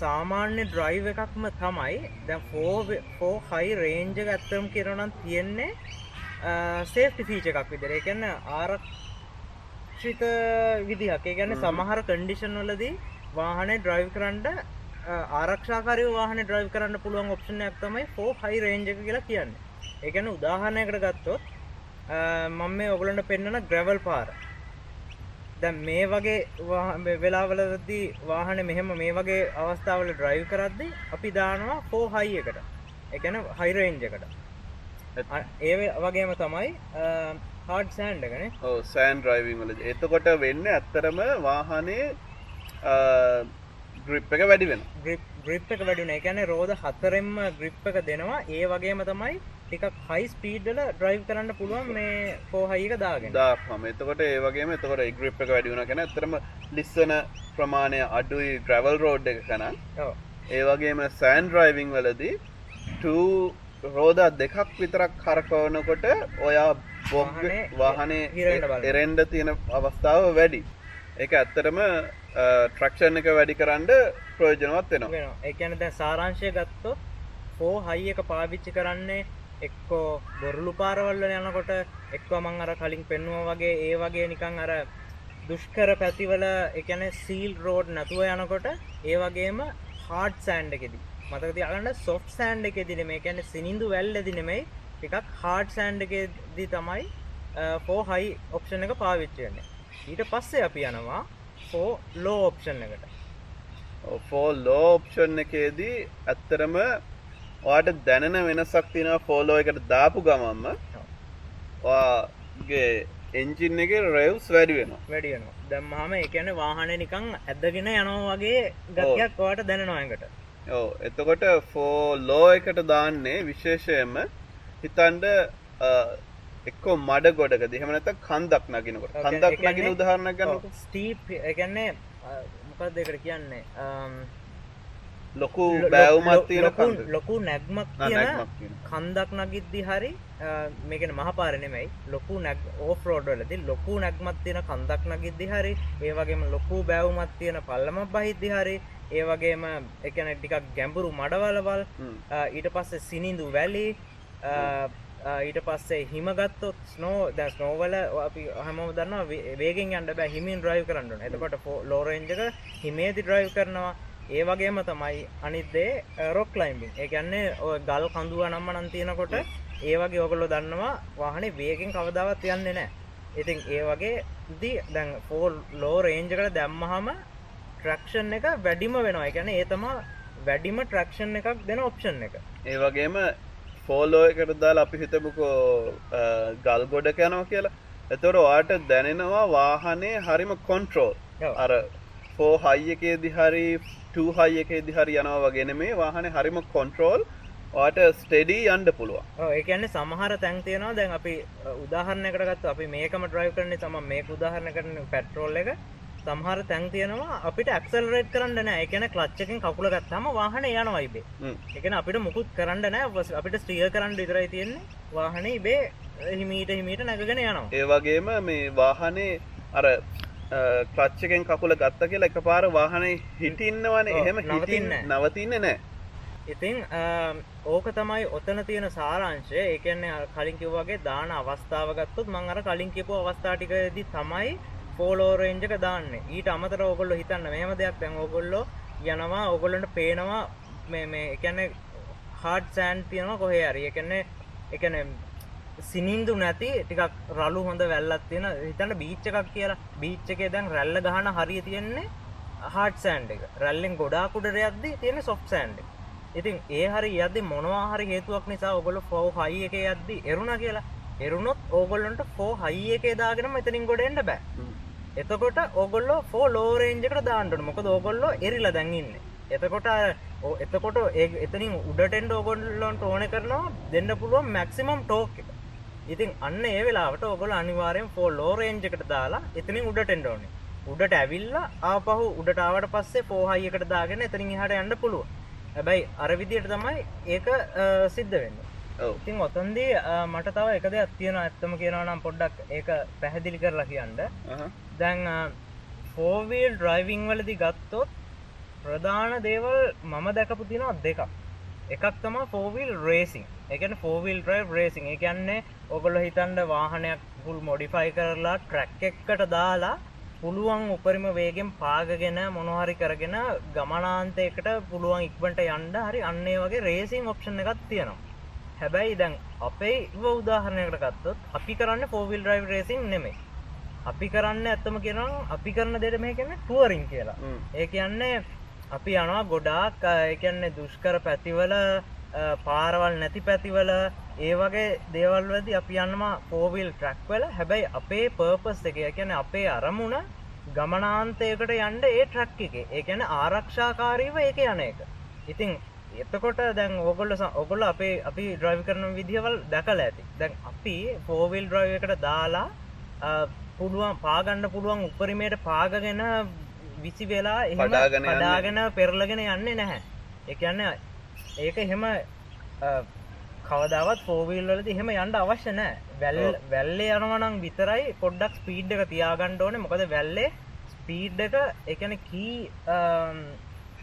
සාමාන්‍ය ඩ්‍රයිව් එකක්ම තමයි. දැන් 4 high range එක ඇත්තම කියනවා නම් තියෙන්නේ සේෆ්ටි ෆීචර් එකක් විදිහට. ඒ කියන්නේ ආරක්ෂිත විදිහක්. ඒ කියන්නේ සමහර කන්ඩිෂන් වලදී වාහනේ ඩ්‍රයිව් කරන්න ආරක්ෂාකාරීව වාහනේ ඩ්‍රයිව් කරන්න පුළුවන් ඔප්ෂන් එකක් තමයි 4 high range එක කියලා කියන්නේ. ඒ කියන්නේ උදාහරණයකට ගත්තොත් මම මේ ඔයගලන්ට පෙන්නන ග්‍රැවල් පාර. දැන් මේ වගේ වෙලාවලදී වාහනේ මෙහෙම මේ වගේ අවස්ථාවල ඩ්‍රයිව් කරද්දී අපි දානවා 4 high එකට. ඒ කියන්නේ high range එකට. ඒ වගේම තමයි hard sand එකනේ. ඔව් sand driving වලදී. එතකොට වෙන්නේ ඇත්තරම වාහනේ grip එක වැඩි වෙනවා. grip එක වැඩි වෙනවා. ඒ කියන්නේ රෝද හතරෙන්ම grip එක දෙනවා. ඒ වගේම තමයි ටිකක් high speed වල drive කරන්න පුළුවන් මේ 4 high එක දාගෙන. දාපම. එතකොට ඒ වගේම එතකොට ඒ grip එක වැඩි වෙනවා කියන්නේ ඇත්තරම ලිස්සන ප්‍රමාණය අඩුයි gravel road එකක නම්. ඔව්. ඒ වගේම sand driving වලදී 2 රෝදා දෙකක් විතරක් කරකවනකොට ඔයා වාහනේ එරෙන්ඩ තියෙන අවස්ථාව වැඩි. ඒක ඇත්තටම ට්‍රැක්ෂන් එක වැඩි කරන්න ප්‍රයෝජනවත් වෙනවා. ඒ කියන්නේ දැන් සාරාංශය ගත්තොත් 4 high එක පාවිච්චි කරන්නේ එක්කෝ බොරළු පාරවල් වල යනකොට එක්කෝ මම අර කලින් පෙන්නුවා වගේ ඒ වගේ නිකන් අර දුෂ්කර පැතිවල ඒ කියන්නේ සීල් රෝඩ් නැතුව යනකොට ඒ වගේම hard sand එකේදී මතක තියාගන්න soft sand එකේදී නෙමෙයි කියන්නේ සිනිඳු වැල්ලේදී නෙමෙයි ටිකක් hard sand එකේදී තමයි 4 high option එක පාවිච්චි වෙන්නේ. ඊට පස්සේ අපි යනවා 4 low option එකට. 4 low option එකේදී ඇත්තරම ඔයාට දැනෙන වෙනසක් තියෙනවා 4 low එකට දාපු ගමන්ම ඔයාගේ එන්ජින් එකේ රෙව්ස් වැඩි වෙනවා. වැඩි වෙනවා. දැම්මහම ඒ කියන්නේ වාහනේ නිකන් ඇදගෙන යනවා වගේ ගතියක් ඔයාට දැනෙනවා එකට. ඔව්. එතකොට 4 low එකට දාන්නේ විශේෂයෙන්ම හිතන්න එක්කෝ මඩ ගොඩකදී එහෙම නැත්නම් කන්දක් නගිනකොට. කන්දක් නගින උදාහරණයක් ගන්නකො. ස්ටීප් ඒ කියන්නේ මොකක්ද ඒකට කියන්නේ? ලොකු බෑවුමක් තියෙන කන්ද. ලොකු නැග්මක් තියෙන කන්දක් නගිද්දි හරි මේ කියන්නේ මහ පාරේ නෙමෙයි. ලොකු ඕෆ් රෝඩ් වලදී ලොකු නැග්මක් තියෙන කන්දක් නගිද්දි හරි ඒ වගේම ලොකු බෑවුමක් තියෙන පල්ලමක් බහිද්දි හරි ඒ වගේම ඒ කියන්නේ ටිකක් ගැඹුරු මඩවලවල් ඊට පස්සේ සිනිඳු වැලි ඊට පස්සේ හිම ගත්තොත් ස්නෝ දැන් ස්නෝ වල අපි හැමෝම දන්නවා වේගෙන් යන්න බෑ හිමින් ඩ්‍රයිව් කරන්න ඕනේ. එතකොට ලෝ රේන්ජ් එක හිමේදී ඩ්‍රයිව් කරනවා. ඒ වගේම තමයි අනිත් දේ රොක් ක්ලයිම්බින්. ඒ කියන්නේ ඔය ගල් කඳුව නම්මනම් තියෙනකොට ඒ වගේ ඔයගොල්ලෝ දන්නවා වාහනේ වේගෙන් කවදාවත් යන්නේ නැහැ. ඉතින් ඒ වගේදී දැන් 4 ලෝ රේන්ජ් එකට දැම්මහම ට්‍රැක්ෂන් එක වැඩිම වෙනවා. ඒ කියන්නේ ඒ තමයි වැඩිම ට්‍රැක්ෂන් එකක් දෙන ඔප්ෂන් එක. ඒ වගේම ෆෝලෝ එකට දාලා අපි හිතමුකෝ ගල් ගොඩක යනවා කියලා. එතකොට ඔයාට දැනෙනවා වාහනේ හරිම කන්ට්‍රෝල්. අර 4 high එකේදී හරි 2 high එකේදී හරි යනවා වගේ නෙමෙයි වාහනේ හරිම කන්ට්‍රෝල්. ඔයාට ස්ටෙඩි යන්න පුළුවන්. ඔව් ඒ කියන්නේ සමහර තැන් තියෙනවා දැන් අපි උදාහරණයකට ගත්තා අපි මේකම ඩ්‍රයිව් කරන්නේ තමයි මේක උදාහරණයකට පෙට්‍රෝල් එක සමහර තැන් තියෙනවා අපිට ඇක්සලරේට් කරන්න නෑ. ඒ කියන්නේ ක්ලච් එකෙන් කකුල ගත්තාම වාහනේ යනවා ඉබේ. ඒ කියන්නේ අපිට මුකුත් කරන්න නෑ. අපිට ස්ටියර් කරන්න විතරයි තියෙන්නේ. වාහනේ ඉබේ හිමීට නැගගෙන යනවා. ඒ වගේම මේ වාහනේ අර ක්ලච් එකෙන් කකුල ගත්ත කියලා එකපාර වාහනේ හිටින්නවනේ. එහෙම නවතින්නේ නෑ. ඉතින් ඕක තමයි ඔතන තියෙන සාරාංශය. ඒ කියන්නේ කලින් කිව්වා වගේ දාන අවස්ථාව ගත්තොත් මම අර කලින් කියපු අවස්ථා ටිකදී තමයි ෆෝලෝ රේන්ජ් එක දාන්නේ. ඊට අමතරව ඕගොල්ලෝ හිතන්න මෙහෙම දෙයක් දැන් ඕගොල්ලෝ යනවා ඕගොල්ලන්ට පේනවා මේ ඒ කියන්නේ hard sand තියෙනවා කොහේ හරි. ඒ කියන්නේ සිනින්දු නැති ටිකක් රළු හොඳ වැල්ලක් තියෙන හිතන්න බීච් එකක් කියලා. බීච් එකේ දැන් රැල්ල ගහන හරිය තියෙන්නේ hard sand එක. රැල්ලෙන් ගොඩාක් උඩට යද්දි තියෙන්නේ soft sand එක. ඉතින් ඒ හරි යද්දි මොනවා හරි හේතුවක් නිසා ඕගොල්ලෝ 4 high එකේ යද්දි එරුණා කියලා. එරුණොත් ඕගොල්ලන්ට 4 high එකේ දාගෙනම එතනින් ගොඩ එන්න බෑ. එතකොට ඕගොල්ලෝ 4 low range එකට දාන්න ඕනේ. මොකද ඕගොල්ලෝ එරිලා දැන් ඉන්නේ. එතකොට එතනින් උඩට එන්න ඕගොල්ලන්ට ඕනේ කරනවා දෙන්න පුළුවන් maximum torque එක. ඉතින් අන්න ඒ වෙලාවට ඔයගොල්ලෝ අනිවාර්යෙන් for low range එකට දාලා එතනින් උඩට එන්න ඕනේ. උඩට ඇවිල්ලා ආපහු උඩට ආවට පස්සේ for high එකට දාගෙන එතනින් එහාට යන්න පුළුවන්. හැබැයි අර විදියට තමයි ඒක සිද්ධ වෙන්නේ. ඔව්. ඉතින් ඔතනදී මට තව එක දෙයක් තියෙනවා ඇත්තම කියනවා නම් පොඩ්ඩක් ඒක පැහැදිලි කරලා කියන්න. දැන් 4 wheel driving වලදී ගත්තොත් ප්‍රධාන දේවල් මම දැකපු තියෙනවා දෙකක්. එකක් තමයි 4 wheel racing. ඒ කියන්නේ 4 wheel drive racing. ඒ කියන්නේ ඔයගොල්ලෝ හිතන්න වාහනයක් full modify කරලා track එකකට දාලා පුළුවන් උපරිම වේගෙන් පාගගෙන මොනවා හරි කරගෙන ගමනාන්තයකට පුළුවන් ඉක්මනට යන්න හරි අන්න ඒ වගේ racing option එකක් තියෙනවා. හැබැයි දැන් අපේ උදාහරණයකට ගත්තොත් අපි කරන්නේ 4 wheel drive racing නෙමෙයි. අපි කරන්නේ ඇත්තම කියනවා අපි කරන දෙයට මේ කියන්නේ touring කියලා. ඒ කියන්නේ අපි යනවා ගොඩාක් ඒ කියන්නේ දුෂ්කර පැතිවල පාරවල් නැති පැතිවල ඒ වගේ දේවල් වලදී අපි යනවා 4 wheel track වල. හැබැයි අපේ purpose එක ඒ කියන්නේ අපේ අරමුණ ගමනාන්තයකට යන්න ඒ track එකේ. ඒ කියන්නේ ආරක්ෂාකාරීව ඒක යන එක. ඉතින් එතකොට දැන් ඕගොල්ලෝ අපි drive කරන විදිහවල් දැකලා ඇති. දැන් අපි 4 wheel drive එකට දාලා පුළුවන් පාගන්න පුළුවන් උපරිමයට පාගගෙන විසි වෙලා එහෙම පඩාගෙන පෙරලගෙන යන්නේ නැහැ. ඒ කියන්නේ ඒක එහෙම කවදාවත් 4 wheel වලදී එහෙම යන්න අවශ්‍ය නැහැ. වැල්ලේ යනවා නම් විතරයි පොඩ්ඩක් ස්පීඩ් එක තියාගන්න ඕනේ. මොකද වැල්ලේ ස්පීඩ් එක ඒ කියන්නේ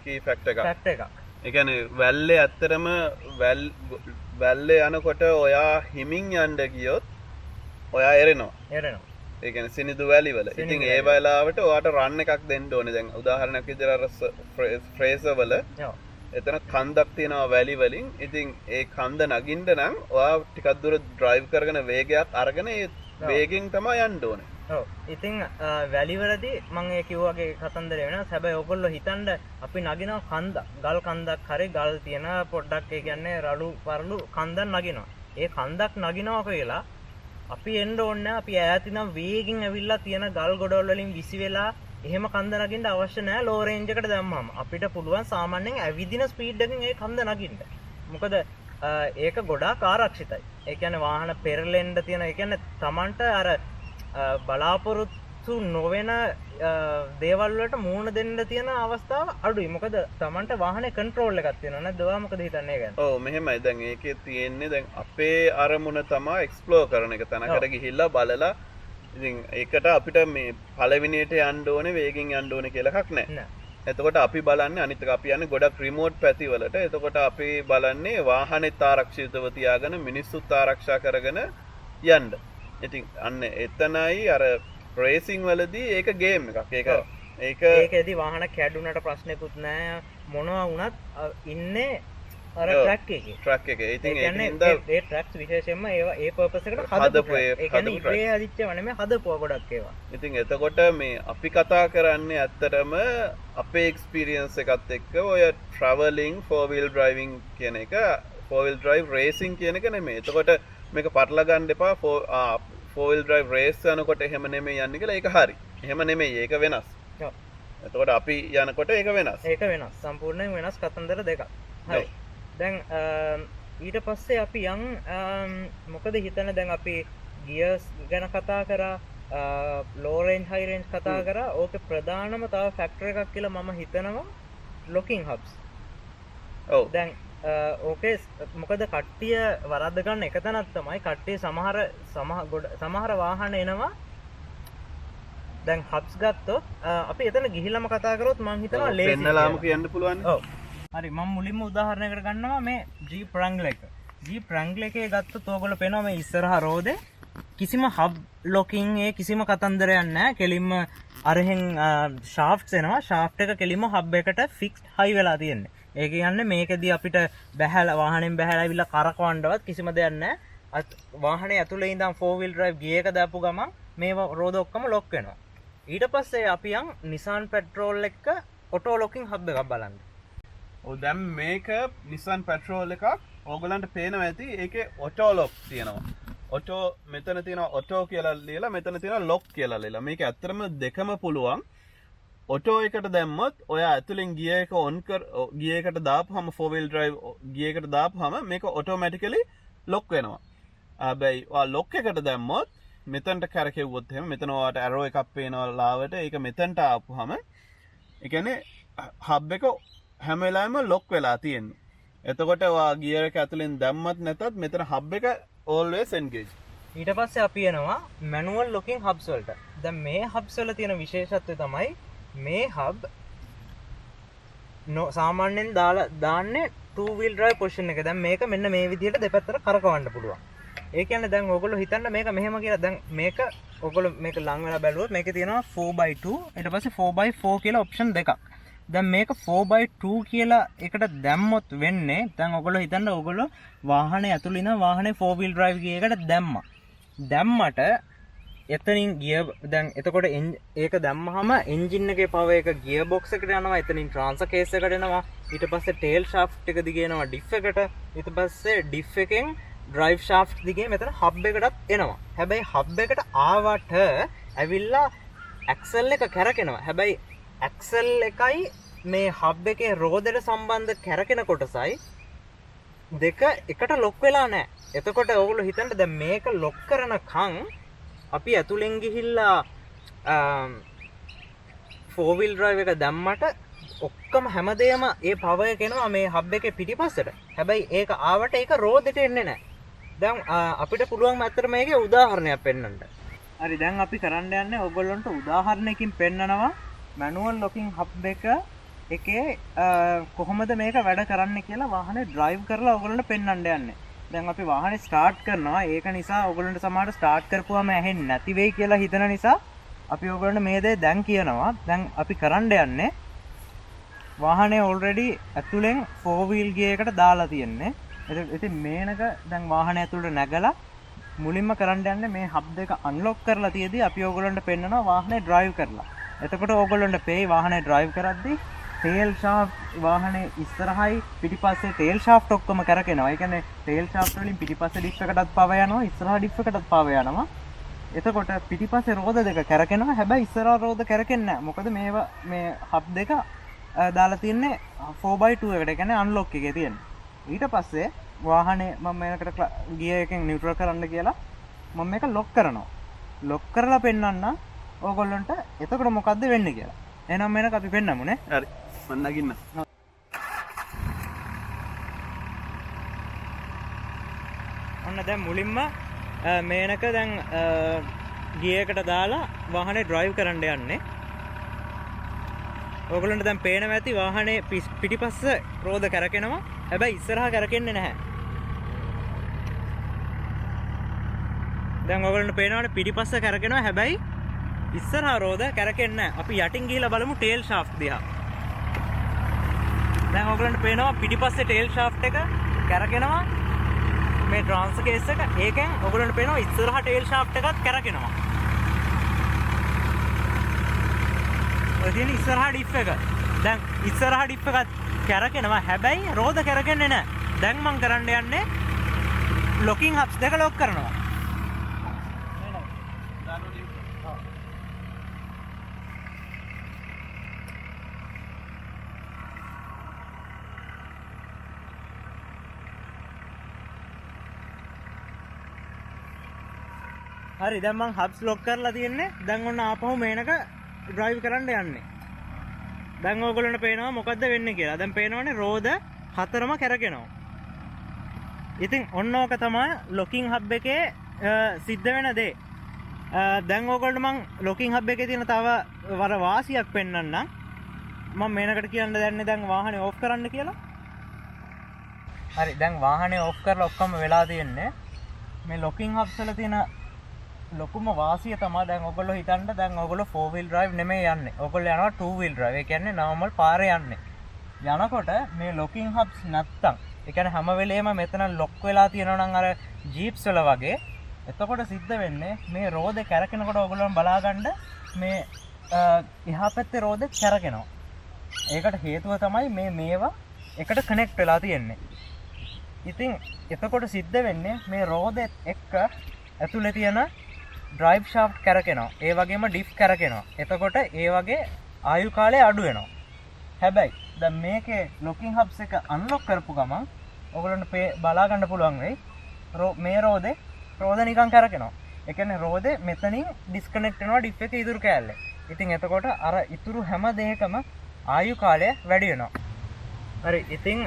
key factor එකක්. ඒ කියන්නේ වැල්ලේ ඇත්තරම වැල්ලේ යනකොට ඔයා හිමින් යන්න ගියොත් ඔයා එරෙනවා. ඒ කියන්නේ සිනිදු වැලි වල. ඉතින් ඒ වෙලාවට ඔයාට රන් එකක් දෙන්න ඕනේ. දැන් උදාහරණයක් විදිහට අර ෆ්‍රේසර් වල එතන කන්දක් තියෙනවා වැලි වලින්. ඉතින් ඒ කන්ද නගින්න නම් ඔයා ටිකක් දුර drive කරගෙන වේගයක් අරගෙන ඒ වේගෙන් තමයි යන්න ඕනේ. ඔව්. ඉතින් වැලි වලදී මම ඒ කිව්වාගේ කතන්දරය වෙනස්. හැබැයි ඔයගොල්ලෝ හිතන්න අපි නගිනවා කන්දක්. ගල් කන්දක් හරි ගල් තියෙන පොඩ්ඩක් ඒ කියන්නේ රළු පරළු කන්දක් නගිනවා. ඒ කන්දක් නගිනවා කියලා අපි එන්න ඕනේ අපි ඈත ඉඳන් වේගෙන් ඇවිල්ලා තියෙන ගල් ගොඩවල් වලින් විසි වෙලා එහෙම කන්ද නගින්න අවශ්‍ය නැහැ. ලෝ රේන්ජ් එකට දැම්මම අපිට පුළුවන් සාමාන්‍යයෙන් ඇවිදින ස්පීඩ් එකකින් ඒ කන්ද නගින්න. මොකද ඒක ගොඩාක් ආරක්ෂිතයි. ඒ කියන්නේ වාහන පෙරලෙන්න තියෙන ඒ කියන්නේ Tamanට අර බලාපොරොත්තු නොවන දේවල් වලට මූණ දෙන්න තියෙන අවස්ථාව අඩුයි. මොකද Tamanට වාහනේ කන්ට්‍රෝල් එකක් තියෙනවා නේද? ඔයා මොකද හිතන්නේ ඒ ගැන? ඔව් මෙහෙමයි. දැන් ඒකේ තියෙන්නේ දැන් අපේ අරමුණ තමයි එක්ස්ප්ලෝර් කරන එක. තැනකට ගිහිල්ලා බලලා ඉතින් ඒකට අපිට මේ පළවෙනියට යන්න ඕනේ වේගෙන් යන්න ඕනේ කියලා එකක් නැහැ. එතකොට අපි බලන්නේ අනිත් එක අපි යන්නේ ගොඩක් රිමෝට් පැතිවලට. එතකොට අපි බලන්නේ වාහනේත් ආරක්ෂිතව තියාගෙන මිනිස්සුත් ආරක්ෂා කරගෙන යන්න. ඉතින් අන්න එතනයි අර රේසිං වලදී ඒක ගේම් එකක්. ඒකෙදි වාහන කැඩුනට ප්‍රශ්නකුත් නැහැ. මොනවා වුණත් ඉන්නේ අර ට්‍රක් එකේ. ඉතින් ඒ ට්‍රක්ස් විශේෂයෙන්ම ඒවා ඒ පර්පස් එකට හදපු. ඒ කියන්නේ ඉබේ හදිච්චව නෙමෙයි හදපුවා ගොඩක් ඒවා. ඉතින් එතකොට මේ අපි කතා කරන්නේ ඇත්තටම අපේ එක්ස්පීරියන්ස් එකත් එක්ක ඔය traveling 4 wheel driving කියන එක 4 wheel drive racing කියන එක නෙමෙයි. එතකොට මේක පටල ගන්න එපා. 4 wheel drive race යනකොට එහෙම නෙමෙයි යන්නේ කියලා. ඒක හරි. එහෙම නෙමෙයි. ඒක වෙනස්. ඔව්. එතකොට අපි යනකොට ඒක වෙනස්. ඒක වෙනස්. සම්පූර්ණයෙන් වෙනස් කතන්දර දෙකක්. හරි. දැන් ඊට පස්සේ අපි මොකද හිතන්නේ දැන් අපි ගියර්ස් ගැන කතා කරා ලෝ රේන්ජ් හයි රේන්ජ් කතා කරා. ඕකේ ප්‍රධානම තව ෆැක්ටර් එකක් කියලා මම හිතනවා ලොකින් හබ්ස්. ඔව්. දැන් ඕකේ මොකද කට්ටිය වරද්ද ගන්න එක තැනක් තමයි කට්ටිය සමහර වාහන එනවා. දැන් හබ්ස් ගත්තොත් අපි එතන ගිහිල්ලාම කතා කරොත් මම හිතනවා ලේසි පෙන්නලාම කියන්න පුළුවන්. ඔව්. හරි මම මුලින්ම උදාහරණයකට ගන්නවා මේ Jeep Wrangler එක. Jeep Wrangler එකේ ගත්තොත් ඕගොල්ලෝ පේනවා මේ ඉස්සරහා රෝදේ කිසිම හබ් ලොකින් ඒ කිසිම කතන්දරයක් නැහැ. කෙලින්ම අරහෙන් ෂාෆ්ට්ස් එනවා. ෂාෆ්ට් එක කෙලින්ම හබ් එකට ෆික්ස්ඩ් හයි වෙලා තියෙන්නේ. ඒ කියන්නේ මේකෙදී අපිට බැහැලා වාහනෙන් බැහැලා ඇවිල්ලා කරකවන්නවත් කිසිම දෙයක් නැහැ. වාහනේ ඇතුලේ ඉඳන් 4 wheel drive ගිය එක දාපු ගමන් මේ රෝද ඔක්කොම ලොක් වෙනවා. ඊට පස්සේ අපි යන් Nissan Patrol එක ඔටෝ ලොකින් හබ් එකක් බලන්න. ඔව් දැන් මේක Nissan Patrol එකක් ඕගලන්ට පේනවා ඇති. ඒකේ ඔටෝ ලොක් තියෙනවා. ඔටෝ මෙතන තියෙනවා ඔටෝ කියලා ලියලා මෙතන තියෙනවා ලොක් කියලා ලියලා. මේක ඇත්තටම දෙකම පුළුවන්. ඔටෝ එකට දැම්මොත් ඔයා ඇතුලෙන් ගියර් එක ගියර් එකට දාපුවම 4 wheel drive ගියර් එකට දාපුවම මේක ඔටෝමැටිකලි ලොක් වෙනවා. හැබැයි ලොක් එකට දැම්මොත් මෙතන්ට කැරකෙව්වොත් එහෙම මෙතන ඔයාට ඇරෝ එකක් පේනවා ලාවට ඒක මෙතනට ආපුවම ඒ කියන්නේ හබ් එක හැම වෙලාවෙම ලොක් වෙලා තියෙනවා. එතකොට ඔයා ගියර් එක ඇතුලෙන් දැම්මත් නැතත් මෙතන හබ් එක always engage. ඊට පස්සේ අපි යනවා manual locking hubs වලට. දැන් මේ hubs වල තියෙන විශේෂත්වය තමයි මේ hub සාමාන්‍යයෙන් දාන්නේ 2 wheel drive position එක. දැන් මේක මෙන්න මේ විදිහට දෙපැත්තට කරකවන්න පුළුවන්. ඒ කියන්නේ දැන් ඕගොල්ලෝ හිතන්න මේක මෙහෙම කියලා. දැන් මේක ඕගොල්ලෝ මේක ලං වෙලා බැලුවොත් මේකේ තියෙනවා 4x2 ඊට පස්සේ 4x4 කියලා ඔප්ෂන් දෙකක්. දැන් මේක 4x2 කියලා එකට දැම්මොත් වෙන්නේ දැන් ඕගොල්ලෝ හිතන්න ඕගොල්ලෝ වාහනේ ඇතුළේ ඉන්න වාහනේ 4 wheel drive ගිය එකට දැම්මා. දැම්මට එතනින් ගියර් දැන් එතකොට ඒක දැම්මහම එන්ජින් එකේ පවර් එක ගියර් බොක්ස් එකට යනවා. එතනින් ට්‍රාන්ස්ෆර් කේස් එකට එනවා. ඊට පස්සේ ටේල් ෂාෆ්ට් එක දිගේ එනවා ඩිෆ් එකට. ඊට පස්සේ ඩිෆ් එකෙන් ඩ්‍රයිව් ෂාෆ්ට් දිගේ මෙතන හබ් එකටත් එනවා. හැබැයි හබ් එකට ආවට ඇවිල්ලා ඇක්සල් එක කැරකෙනවා. හැබැයි ඇක්සල් එකයි මේ හබ් එකේ රෝදෙට සම්බන්ධ කැරකෙන කොටසයි දෙක එකට ලොක් වෙලා නැහැ. එතකොට ඔයගොල්ලෝ හිතන්න දැන් මේක ලොක් කරනකන් අපි ඇතුලෙන් ගිහිල්ලා 4 wheel drive එක දැම්මට ඔක්කොම හැමදේම ඒ පවර් එක එනවා මේ හබ් එකේ පිටිපස්සට. හැබැයි ඒක ආවට ඒක රෝදෙට එන්නේ නැහැ. දැන් අපිට පුළුවන් ඇත්තට මේකේ උදාහරණයක් පෙන්වන්න. හරි දැන් අපි කරන්න යන්නේ ඔයගොල්ලන්ට උදාහරණයකින් පෙන්නනවා manual locking hub එකේ කොහොමද මේක වැඩ කරන්නේ කියලා වාහනේ drive කරලා ඔයගොල්ලන්ට පෙන්වන්න යන්නේ. දැන් අපි වාහනේ start කරනවා. ඒක නිසා ඔයගොල්ලන්ට සමහරට start කරපුවාම ඇහෙන්නේ නැති වෙයි කියලා හිතන නිසා අපි ඔයගොල්ලන්ට මේ දේ දැන් කියනවා. දැන් අපි කරන්න යන්නේ වාහනේ already ඇතුලෙන් 4 wheel gear එකට දාලා තියෙන්නේ. ඉතින් මේනක දැන් වාහනේ ඇතුළට නැගලා මුලින්ම කරන්න යන්නේ මේ හබ් එක අන්ලොක් කරලා තියදී අපි ඕගොල්ලන්ට පෙන්නනවා වාහනේ drive කරලා. එතකොට ඕගොල්ලන්ට පේයි වාහනේ drive කරද්දී tail shaft වාහනේ ඉස්සරහයි පිටිපස්සේ tail shaft ඔක්කොම කරකිනවා. ඒ කියන්නේ tail shaft වලින් පිටිපස්සේ diff එකටත් පව යනවා, ඉස්සරහා diff එකටත් පව යනවා. එතකොට පිටිපස්සේ රෝද දෙක කරකිනවා. හැබැයි ඉස්සරහා රෝද කරකෙන්නේ නැහැ. මොකද මේවා මේ hub දෙක දාලා තියන්නේ 4x2 එකට. ඒ කියන්නේ unlock එකේ තියෙන්නේ. ඊට පස්සේ වාහනේ මම මේකට ගියර් එකෙන් නියුට්‍රල් කරන්න කියලා මම මේක ලොක් කරනවා. ලොක් කරලා පෙන්නන්න ඕගොල්ලන්ට එතකොට මොකද්ද වෙන්නේ කියලා. එහෙනම් මේක අපි පෙන්නමු නේ. හරි. මම නගින්න. ඔන්න දැන් මුලින්ම මේනක දැන් ගියර් එකට දාලා වාහනේ drive කරන්න යන්නේ. ඕගොල්ලන්ට දැන් පේනවා ඇති වාහනේ පිටිපස්ස රෝද කරකිනවා. හැබැයි ඉස්සරහා කරකෙන්නේ නැහැ. දැන් ඔයගොල්ලන්ට පේනවනේ පිටිපස්ස කරකිනවා. හැබැයි ඉස්සරහා රෝද කරකෙන්නේ නැහැ. අපි යටින් ගිහිල්ලා බලමු ටේල් ෂාෆ්ට් දිහා. දැන් ඔයගොල්ලන්ට පේනවා පිටිපස්සේ ටේල් ෂාෆ්ට් එක කරකිනවා. මේ ට්‍රාන්ස්ෆර් කේස් එක. ඒකෙන් ඔයගොල්ලන්ට පේනවා ඉස්සරහා ටේල් ෂාෆ්ට් එකත් කරකිනවා. ඔය තියෙන ඉස්සරහා ඩිෆ් එක. දැන් ඉස්සරහා ඩිෆ් එකත් කරකිනවා. හැබැයි රෝද කරකෙන්නේ නැහැ. දැන් මම කරන්න යන්නේ locking hubs දෙක ලොක් කරනවා. හරි දැන් මම hubs lock කරලා තියෙන්නේ. දැන් ඔන්න ආපහු මේනක drive කරන්න යන්නේ. දැන් ඔයගොල්ලන්ට පේනවා මොකද්ද වෙන්නේ කියලා. දැන් පේනවනේ රෝද හතරම කරකිනවා. ඉතින් ඔන්න ඕක තමයි locking hub එකේ සිද්ධ වෙන දේ. දැන් ඔයගොල්ලන්ට මම locking hub එකේ තියෙන තව වර වාසියක් පෙන්වන්නම්. මම මේනකට කියන්න දැන්නේ දැන් වාහනේ ඕෆ් කරන්න කියලා. හරි දැන් වාහනේ ඕෆ් කරලා ඔක්කොම වෙලා තියෙන්නේ. මේ locking hubs වල තියෙන ලොකුම වාසිය තමයි දැන් ඔයගොල්ලෝ හිතන්න දැන් ඔයගොල්ලෝ 4 wheel drive නෙමෙයි යන්නේ. ඔයගොල්ලෝ යනවා 2 wheel drive. ඒ කියන්නේ normal පාරේ යන්නේ. යනකොට මේ locking hubs නැත්තම් ඒ කියන්නේ හැම වෙලේම මෙතන lock වෙලා තියෙනවා නම් අර jeeps වල වගේ. එතකොට සිද්ධ වෙන්නේ මේ රෝදේ කැරකෙනකොට ඔයගොල්ලෝ බලාගන්න මේ එහා පැත්තේ රෝදේ කැරකෙනවා. ඒකට හේතුව තමයි මේවා එකට කනෙක්ට් වෙලා තියෙන්නේ. ඉතින් එතකොට සිද්ධ වෙන්නේ මේ රෝදෙත් එක්ක ඇතුලේ තියෙන drive shaft කරකිනවා. ඒ වගේම diff කරකිනවා. එතකොට ඒ වගේ ආයු කාලය අඩු වෙනවා. හැබැයි දැන් මේකේ locking hubs එක unlock කරපු ගමන් ඔයගොල්ලන්ට බලා ගන්න පුළුවන් වෙයි මේ රෝදේ රෝද නිකන් කරකිනවා. ඒ කියන්නේ රෝදේ මෙතනින් ඩිස්කනෙක්ට් වෙනවා ඩිෆ් එක ඉතුරු කෑල්ලේ. ඉතින් එතකොට අර ඉතුරු හැම දෙයකම ආයු කාලය වැඩි වෙනවා. හරි ඉතින්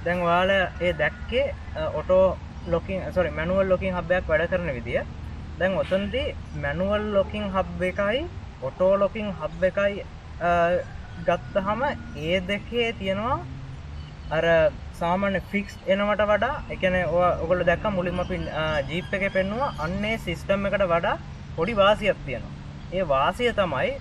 දැන් ඔයාලා ඒ දැක්කේ ඔටෝ ලොකින් මැනුවල් ලොකින් හබ් එකක් වැඩ කරන විදිය. දැන් ඔතනදී මැනුවල් ලොකින් හබ් එකයි ඔටෝ ලොකින් හබ් එකයි ගත්තහම ඒ දෙකේ තියෙනවා අර සාමාන්‍ය ෆික්ස් එනවට වඩා ඒ කියන්නේ ඔයගොල්ලෝ දැක්ක මුලින්ම අපි ජීප් එකේ පෙන්නුවා අන්නේ සිස්ටම් එකට වඩා පොඩි වාසියක් තියෙනවා. ඒ වාසිය තමයි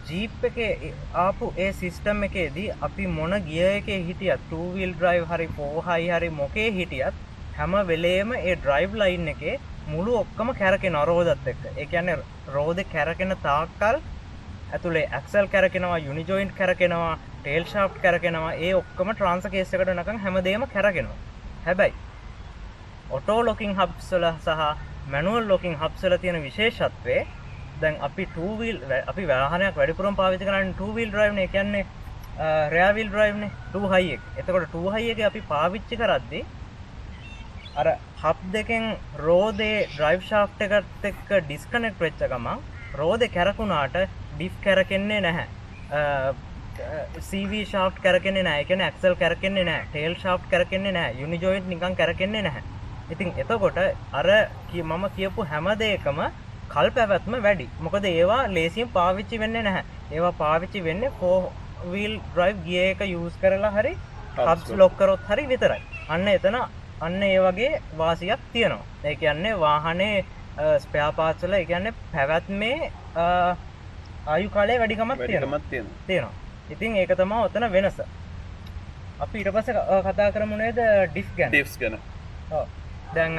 ජීප් එකේ ආපු ඒ සිස්ටම් එකේදී අපි මොන ගියර් එකේ හිටියත් 2 wheel drive හරි 4 high හරි මොකේ හිටියත් හැම වෙලේම ඒ drive line එකේ මුළු ඔක්කොම කැරකෙන රෝදත් එක්ක. ඒ කියන්නේ රෝදේ කැරකෙන තාක්කල් ඇතුලේ ඇක්සල් කැරකෙනවා, යුනි ජොයින්ට් කැරකෙනවා, ටේල් ෂාෆ්ට් කැරකෙනවා. ඒ ඔක්කොම ට්‍රාන්ස්ෆර් කේස් එකට නැකන් හැමදේම කැරකෙනවා. හැබැයි ඔටෝ ලොකින් හබ්ස් වල සහ මැනුවල් ලොකින් හබ්ස් වල තියෙන විශේෂත්වය දැන් අපි 2 wheel අපි වාහනයක් වැඩිපුරම පාවිච්චි කරන්නේ 2 wheel drive නේ. ඒ කියන්නේ rear wheel drive නේ 2 high එක. එතකොට 2 high එකේ අපි පාවිච්චි කරද්දී අර හබ් දෙකෙන් රෝදේ drive shaft එකත් එක්ක disconnect වෙච්ච ගමන් රෝදේ කැරකුණාට diff කැරකෙන්නේ නැහැ. CV shaft කැරකෙන්නේ නැහැ. ඒ කියන්නේ axle කැරකෙන්නේ නැහැ. tail shaft කැරකෙන්නේ නැහැ. uni joint නිකන් කැරකෙන්නේ නැහැ. ඉතින් එතකොට අර මම කියපු හැම දෙයකම කල් පැවැත්ම වැඩි. මොකද ඒවා ලේසියෙන් පාවිච්චි වෙන්නේ නැහැ. ඒවා පාවිච්චි වෙන්නේ 4 wheel drive gear එක use කරලා හරි hubs lock කරොත් හරි විතරයි. අන්න ඒ වගේ වාසියක් තියෙනවා. ඒ කියන්නේ වාහනේ ස්පෙයා පාර්ට්ස් වල ඒ කියන්නේ පැවැත්මේ ආයු කාලය වැඩිකමක් තියෙනවා. ඉතින් ඒක තමයි ඔතන වෙනස. අපි ඊට පස්සේ කතා කරමු නේද ඩිෆ් ගැන. ඩිෆ්ස් ගැන. ඔව්. දැන්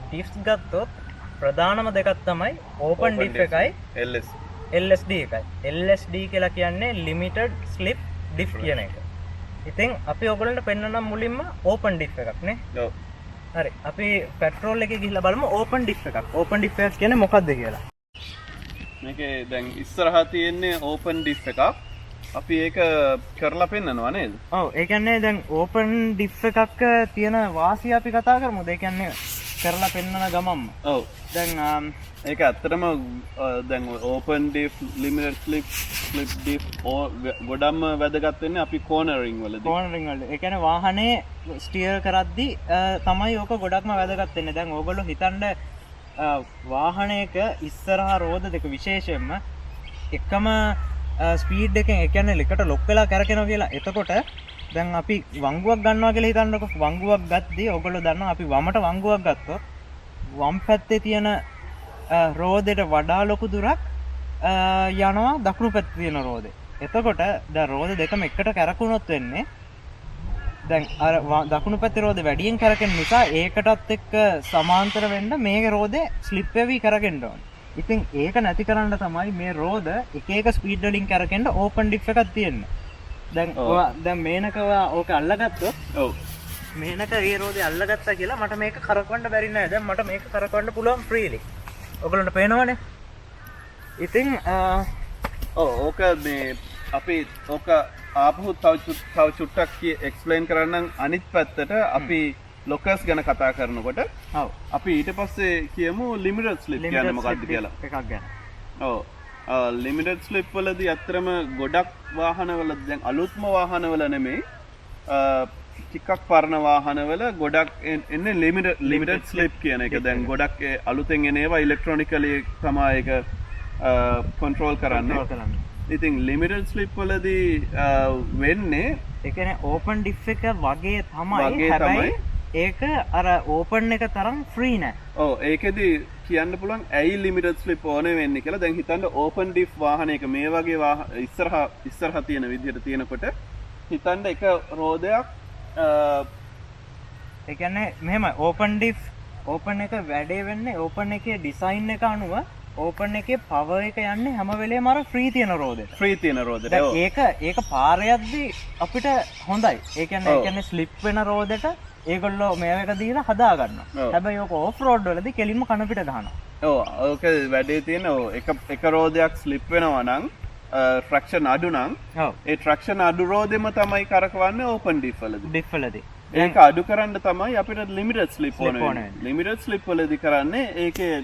ඩිෆ්ස් ගත්තොත් ප්‍රධානම දෙකක් තමයි ඕපන් ඩිෆ් එකයි LSD එකයි. LSD කියලා කියන්නේ ලිමිටඩ් ස්ලිප් ඩිෆ් කියන එක. ඉතින් අපි ඔයගොල්ලන්ට පෙන්වන්නම් මුලින්ම ඕපන් ඩිෆ් එකක් නේ. ඔව්. හරි. අපි පෙට්‍රෝල් එකේ ගිහිල්ලා බලමු ඕපන් ඩිෆ් එකක්. ඕපන් ඩිෆ් එකක් කියන්නේ මොකක්ද කියලා. මේකේ දැන් ඉස්සරහා තියෙන්නේ ඕපන් ඩිෆ් එකක්. අපි ඒක කරලා පෙන්නනවා නේද? ඔව්. ඒ කියන්නේ දැන් ඕපන් ඩිෆ් එකක් තියෙන වාසිය අපි කතා කරමුද? ඒ කියන්නේ කරලා පෙන්නන ගමම්ම. ඔව්. දැන් ඒක ඇත්තටම දැන් ඕපන් ඩිෆ් ලිමිටඩ් ස්ලිප් ඩිෆ් ගොඩක්ම වැදගත් වෙන්නේ අපි කෝනරින් වලදී. කෝනරින් වලදී. ඒ කියන්නේ වාහනේ ස්ටියර් කරද්දී තමයි ඕක ගොඩක්ම වැදගත් වෙන්නේ. දැන් ඕගොල්ලෝ හිතන්න වාහනයක ඉස්සරහා රෝද දෙක විශේෂයෙන්ම එකම ස්පීඩ් එකෙන් ඒ කියන්නේ එකට ලොක් වෙලා කරකිනවා කියලා. එතකොට දැන් අපි වංගුවක් ගන්නවා කියලා හිතන්නකො. වංගුවක් ගත්තී ඔයගොල්ලෝ දන්නවා අපි වමට වංගුවක් ගත්තොත් වම් පැත්තේ තියෙන රෝදෙට වඩා ලොකු දුරක් යනවා දකුණු පැත්තේ තියෙන රෝදේ. එතකොට දැන් රෝද දෙකම එකට කැරකුණොත් වෙන්නේ දැන් අර දකුණු පැත්තේ රෝදේ වැඩියෙන් කරකෙන නිසා ඒකටත් එක්ක සමාන්තර වෙන්න මේකේ රෝදේ ස්ලිප් වෙවි කරගෙන ඕනේ. ඉතින් ඒක නැති කරන්න තමයි මේ රෝද එක එක ස්පීඩ් වලින් කරකෙන්න ඕපන් ඩිෆ් එකක් තියෙන්නේ. දැන් මේනකව ඕක අල්ලගත්තොත් ඔව් මේනක ඒ රෝදේ අල්ලගත්තා කියලා මට මේක කරකවන්න බැරි නෑ. දැන් මට මේක කරකවන්න පුළුවන් ෆ්‍රීලි. ඔයගොල්ලන්ට පේනවනේ. ඉතින් ඕක මේ අපි ඕක ආපහු තව චුට්ටක් එක්ස්ප්ලেইন කරන්නම් අනිත් පැත්තට අපි ලොකස් ගැන කතා කරනකොට. ඔව්. අපි ඊට පස්සේ කියමු ලිමිටඩ් ස්ලිප් කියන්නේ මොකක්ද කියලා. එකක් ගැන. ඔව්. ලිමිටඩ් ස්ලිප් වලදී අත්‍තරම ගොඩක් වාහනවල දැන් අලුත්ම වාහනවල නෙමෙයි ටිකක් පරණ වාහනවල ගොඩක් එන්නේ ලිමිටඩ් ස්ලිප් කියන එක. දැන් ගොඩක් අලුතෙන් එන ඒවා ඉලෙක්ට්‍රොනිකලි තමයි ඒක කන්ට්‍රෝල් කරන්නේ. ඉතින් ලිමිටඩ් ස්ලිප් වලදී වෙන්නේ ඒ කියන්නේ ඕපන් ඩිෆ් එක වගේ තමයි. හැබැයි ඒක අර ඕපන් එක තරම් ෆ්‍රී නෑ. ඔව් ඒකෙදි කියන්න පුළුවන් ඇයි ලිමිටඩ් ස්ලිප් ඕනේ වෙන්නේ කියලා. දැන් හිතන්න ඕපන් ඩිෆ් වාහනයක මේ වගේ ඉස්සරහා තියෙන විදිහට තියෙනකොට හිතන්න එක රෝදයක් ඒ කියන්නේ මෙහෙම ඕපන් ඩිෆ් ඕපන් එක වැඩේ වෙන්නේ ඕපන් එකේ ඩිසයින් එක අනුව ඕපන් එකේ පවර් එක යන්නේ හැම වෙලේම අර ෆ්‍රී තියෙන රෝදෙට. ෆ්‍රී තියෙන රෝදෙට. ඔව්. ඒක පාරයක්දී අපිට හොඳයි. ඒ කියන්නේ ස්ලිප් වෙන රෝදෙට ඒගොල්ලෝ මේක දීලා හදා ගන්නවා. හැබැයි ඔක ඕෆ් රෝඩ් වලදී කෙලින්ම කන පිට ගහනවා. ඔව් ඕක වැඩේ තියෙන එක රෝදයක් ස්ලිප් වෙනවා නම් ට්‍රැක්ෂන් අඩු නම් ඒ ට්‍රැක්ෂන් අඩු රෝදෙම තමයි කරකවන්නේ ඕපන් ඩිෆ් වලදී. ඩිෆ් වලදී. ඒක අඩු කරන්න තමයි අපිට ලිමිටඩ් ස්ලිප් ඕනේ. ලිමිටඩ් ස්ලිප් වලදී කරන්නේ ඒකේ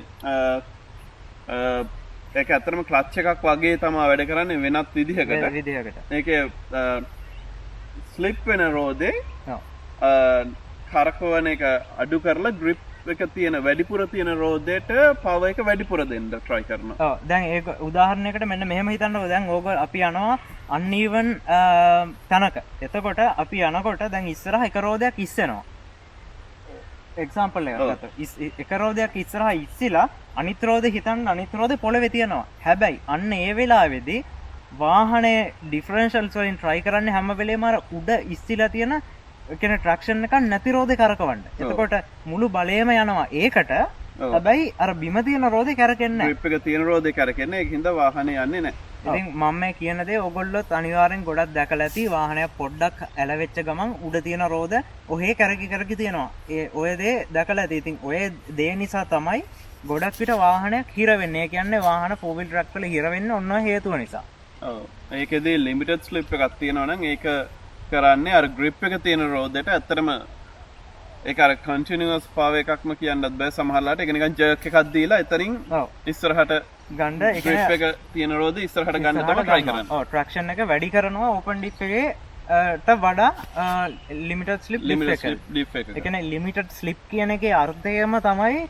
ඒක ඇත්තටම ක්ලච් එකක් වගේ තමයි වැඩ කරන්නේ වෙනත් විදිහකට. ඒකේ ස්ලිප් වෙන රෝදේ කරකවන එක අඩු කරලා ග්‍රිප් එක තියෙන වැඩිපුර තියෙන රෝදේට පව එක වැඩිපුර දෙන්න try කරනවා. දැන් ඒක උදාහරණයකට මෙන්න මෙහෙම හිතන්නකෝ. දැන් ඕක අපි යනවා uneven තැනක. එතකොට අපි යනකොට දැන් ඉස්සරහ එක රෝදයක් ඉස්සෙනවා. එක්සාම්පල් එකක් ගත්තා. එක රෝදයක් ඉස්සරහා ඉස්සිලා අනිත් රෝදේ හිතන්න අනිත් රෝදේ පොළවේ තියෙනවා. හැබැයි අන්න ඒ වෙලාවේදී වාහනේ ඩිෆරෙන්ෂල්ස් වලින් try කරන්නේ හැම වෙලේම අර උඩ ඉස්සිලා තියෙන කියන ට්‍රැක්ෂන් එකක් නැති රෝදේ කරකවන්න. එතකොට මුළු බලයම යනවා ඒකට. හැබැයි අර බිම තියෙන රෝදේ කරකෙන්නේ නැහැ. ග්‍රිප් එක තියෙන රෝදේ කරකෙන්නේ. ඒකින්ද වාහනේ යන්නේ නැහැ. ඉතින් මම මේ කියන දේ ඔයගොල්ලොත් අනිවාර්යෙන් ගොඩක් දැකලා ඇති. වාහනයක් පොඩ්ඩක් ඇලවෙච්ච ගමන් උඩ තියෙන රෝද ඔහේ කරකි තියෙනවා. ඔය දේ දැකලා ඇති. ඉතින් ඔය දේ නිසා තමයි ගොඩක් විට වාහනයක් හිර වෙන්නේ. ඒ කියන්නේ වාහන 4 wheel track වල හිර වෙන්නේ ඔන්න ඔය හේතුව නිසා. ඔව්. ඒකෙදී ලිමිටඩ් ස්ලිප් එකක් තියෙනවා නම් ඒක කරන්නේ අර ග්‍රිප් එක තියෙන රෝදේට ඇත්තටම ඒක අර කන්ටිනියස් පාව එකක්ම කියන්නත් බෑ සමහරලාට. ඒක නිකන් ජර්ක් එකක් දීලා එතනින් ඉස්සරහට ගන්න ඒ ග්‍රිප් එක තියෙන රෝදේ ඉස්සරහට ගන්න තමයි try කරන්නේ. ඔව් ට්‍රැක්ෂන් එක වැඩි කරනවා ඕපන් ඩිප් එකේ ට වඩා ලිමිටඩ් ස්ලිප් ඩිප් එක. ඒ කියන්නේ ලිමිටඩ් ස්ලිප් කියන එකේ අර්ථයම තමයි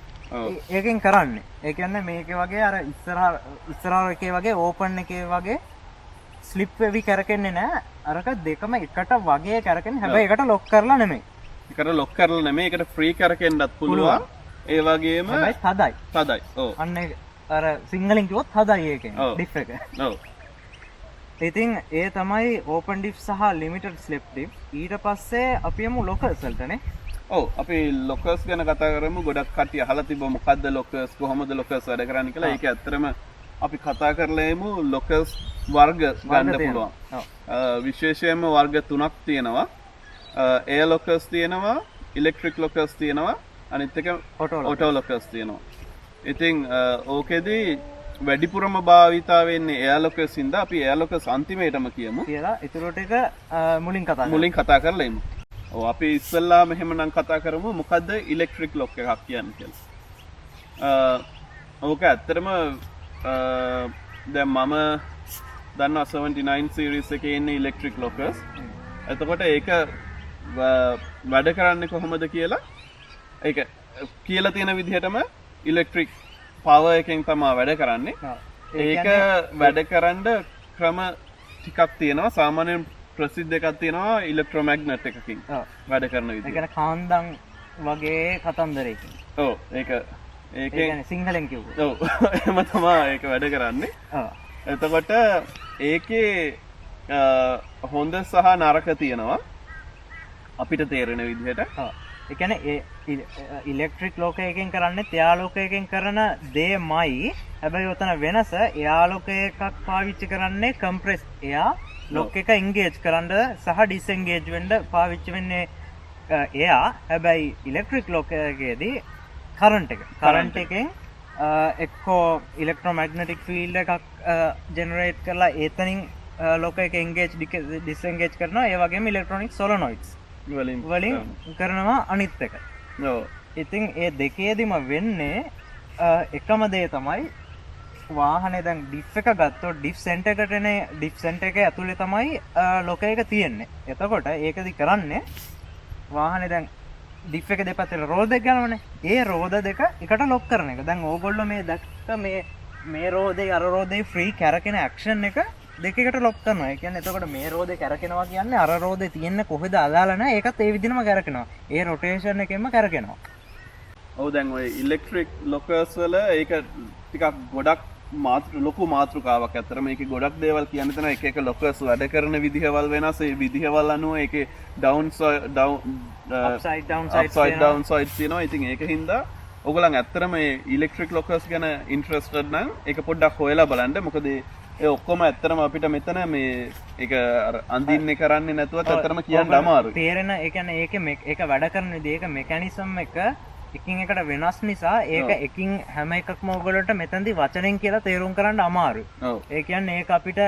ඒකෙන් කරන්නේ. ඒ කියන්නේ මේකේ වගේ අර ඉස්සරහ එකේ වගේ ඕපන් එකේ වගේ ස්ලිප් වෙවි කරකෙන්නේ නැහැ. අරක දෙකම එකට වගේ කරකෙන්නේ. හැබැයි එකට ලොක් කරලා නෙමෙයි. එකට ලොක් කරලා නෙමෙයි. ඒකට ෆ්‍රී කරකෙන්නත් පුළුවන්. ඒ වගේම හැබැයි තදයි. තදයි. ඔව්. අන්න අර සිංහලෙන් කිව්වොත් තදයි ඒකෙන් ඩිප් එක. ඔව්. ඉතින් ඒ තමයි ඕපන් ඩිප් සහ ලිමිටඩ් ස්ලිප් ඩිප්. ඊට පස්සේ අපි යමු ලොකර්ස් වලටනේ. ඔව් අපි ලොකර්ස් ගැන කතා කරමු. ගොඩක් කට්ටිය අහලා තිබ්බා මොකද්ද ලොකර්ස් කොහොමද ලොකර්ස් වැඩ කරන්නේ කියලා. ඒක ඇත්තටම අපි කතා කරලා එමු ලොකර්ස් වර්ග ගන්න පුළුවන්. විශේෂයෙන්ම වර්ග 3ක් තියෙනවා. එයර් ලොකර්ස් තියෙනවා, ඉලෙක්ට්‍රික් ලොකර්ස් තියෙනවා, අනිත් එක ඔටෝ ලොකර්ස් තියෙනවා. ඉතින් ඕකෙදී වැඩිපුරම භාවිතා වෙන්නේ එයර් ලොකර්ස් ඉඳලා අපි එයර් ලොකර්ස් අන්තිමේටම කියමු කියලා. ඊටු ටික මුලින් කතා කරලා එමු. ඔව් අපි ඉස්සෙල්ලා මෙහෙමනම් කතා කරමු මොකද්ද ඉලෙක්ට්‍රික් ලොක් එකක් කියන්නේ කියලා. ඕක ඇත්තටම දැන් මම දන්නවා 79 සීරීස් එකේ ඉන්න ඉලෙක්ට්‍රික් ලොකර්ස්. එතකොට ඒක වැඩ කරන්නේ කොහොමද කියලා ඒක කියලා තියෙන විදිහටම ඉලෙක්ට්‍රික් පවර් එකෙන් තමයි වැඩ කරන්නේ. ඒක වැඩ කරන්න ක්‍රම ටිකක් තියෙනවා. සාමාන්‍යයෙන් ප්‍රසිද්ධ එකක් තියෙනවා ඉලෙක්ට්‍රොමැග්නට් එකකින් වැඩ කරන විදිහ. ඒ කියන්නේ කාන්දම් වගේ කතන්දරයකින්. ඔව් ඒක ඒකෙන් සිංහලෙන් කිව්වොත්. ඔව් එහෙම තමයි ඒක වැඩ කරන්නේ. එතකොට ඒකේ හොඳ සහ නරක තියෙනවා අපිට තේරෙන විදිහට. ඒ කියන්නේ ඉලෙක්ට්‍රික් ලෝකයකින් කරන්නේ ත්‍යාලෝකයකින් කරන දෙයමයි. හැබැයි උතන වෙනස එයාලෝක එකක් පාවිච්චි කරන්නේ කම්ප්‍රෙස් එයා ලොක් එක එන්ගේජ් කරන්න සහ ඩිස්එන්ගේජ් වෙන්න පාවිච්චි වෙන්නේ එයා. හැබැයි ඉලෙක්ට්‍රික් ලෝකයකදී කරන්ට් එකෙන් එක්කෝ ඉලෙක්ට්‍රොමැග්නටික් ෆීල්ඩ් එකක් ජෙනරේට් කරලා එතනින් ලොක එක එන්ගේජ් ඩිස්එන්ගේජ් කරනවා. ඒ වගේම ඉලෙක්ට්‍රොනික් සොලනොයිඩ්ස් වලින් කරනවා අනිත් එක. ඉතින් ඒ දෙකේදිම වෙන්නේ එකම දේ තමයි වාහනේ දැන් ඩිෆ් එක ගත්තොත් ඩිෆ් සෙන්ටර් එකටනේ ඩිෆ් සෙන්ටර් එක ඇතුලේ තමයි ලොක එක තියෙන්නේ. එතකොට ඒකදි කරන්නේ වාහනේ දැන් ඩිෆ් එක දෙපැත්තට රෝද දෙක ගන්නවනේ. ඒ රෝද දෙක එකට ලොක් කරන එක. දැන් ඕගොල්ලෝ මේ දැක්ක මේ රෝදේ අර රෝදේ ෆ්‍රී කැරකෙන ඇක්ෂන් එක දෙකකට ලොක් කරනවා. ඒ කියන්නේ එතකොට මේ රෝදේ කැරකෙනවා කියන්නේ අර රෝදේ තියෙන්නේ කොහෙද අදාළ නැහැ. ඒකත් ඒ විදිහම කැරකෙනවා. ඒ රොටේෂන් එකෙන්ම කැරකෙනවා. ඔව් දැන් ඔය ඉලෙක්ට්‍රික් ලොකර්ස් වල ඒක ටිකක් ගොඩක් ලොකු මාතෘකාවක්. ඇත්තටම මේකේ ගොඩක් දේවල් කියන්න තියෙනවා. එක එක ලොකර්ස් වැඩ කරන විදිහවල් වෙනස්. ඒ විදිහවල් අනුව ඒකේ අප්සයිඩ් ඩවුන් සයිඩ්ස් තියෙනවා. ඉතින් ඒක හින්දා ඔයගොල්ලන් ඇත්තටම මේ ඉලෙක්ට්‍රික් ලොකර්ස් ගැන ඉන්ට්‍රෙස්ටඩ් නම් ඒක පොඩ්ඩක් හොයලා බලන්න. මොකද ඒ ඔක්කොම ඇත්තටම අපිට මෙතන මේ ඒක අඳින්නේ කරන්නේ නැතුව ඇත්තටම කියන්න අමාරුයි. තේරෙන ඒ කියන්නේ ඒක වැඩ කරන විදිහ ඒක මෙකැනිසම් එක එකින් එකට වෙනස් නිසා ඒක එකින් හැම එකක්ම ඔයගොල්ලන්ට මෙතනදී වචනෙන් කියලා තේරුම් කරන්න අමාරුයි. ඒ කියන්නේ ඒක අපිට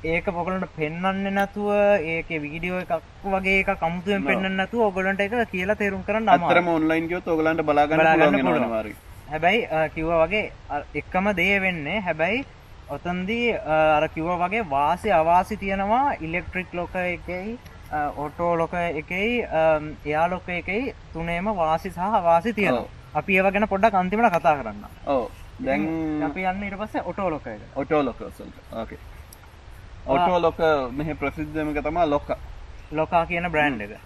ඒක ඔයගොල්ලන්ට පෙන්වන්නේ නැතුව ඒකේ වීඩියෝ එකක් වගේ එකක් අමුතුවෙන් පෙන්වන්නේ නැතුව ඔයගොල්ලන්ට ඒක කියලා තේරුම් කරන්න අමාරුයි. අතරම ඔන්ලයින් ගියොත් ඔයගලන්ට බලා ගන්න පුළුවන් වෙනවා අනිවාර්යයෙන්. හැබැයි කිව්වා වගේ එකම දේ වෙන්නේ හැබැයි ඔතනදී අර කිව්වා වගේ වාසි අවාසි තියෙනවා ඉලෙක්ට්‍රික් ලොක එකයි ඔටෝ ලොක එකයි එයා ලොක එකයි තුනේම වාසි සහ අවාසි තියෙනවා. අපි ඒව ගැන පොඩ්ඩක් අන්තිමට කතා කරන්න. ඔව්. දැන් අපි යන්නේ ඊට පස්සේ ඔටෝ ලොක එකට. ඔටෝ ලොක වලට. ඕකේ. ඔටෝ ලොක මෙහි ප්‍රසිද්ධම එක තමයි ලොකා. ලොකා කියන බ්‍රෑන්ඩ් එක.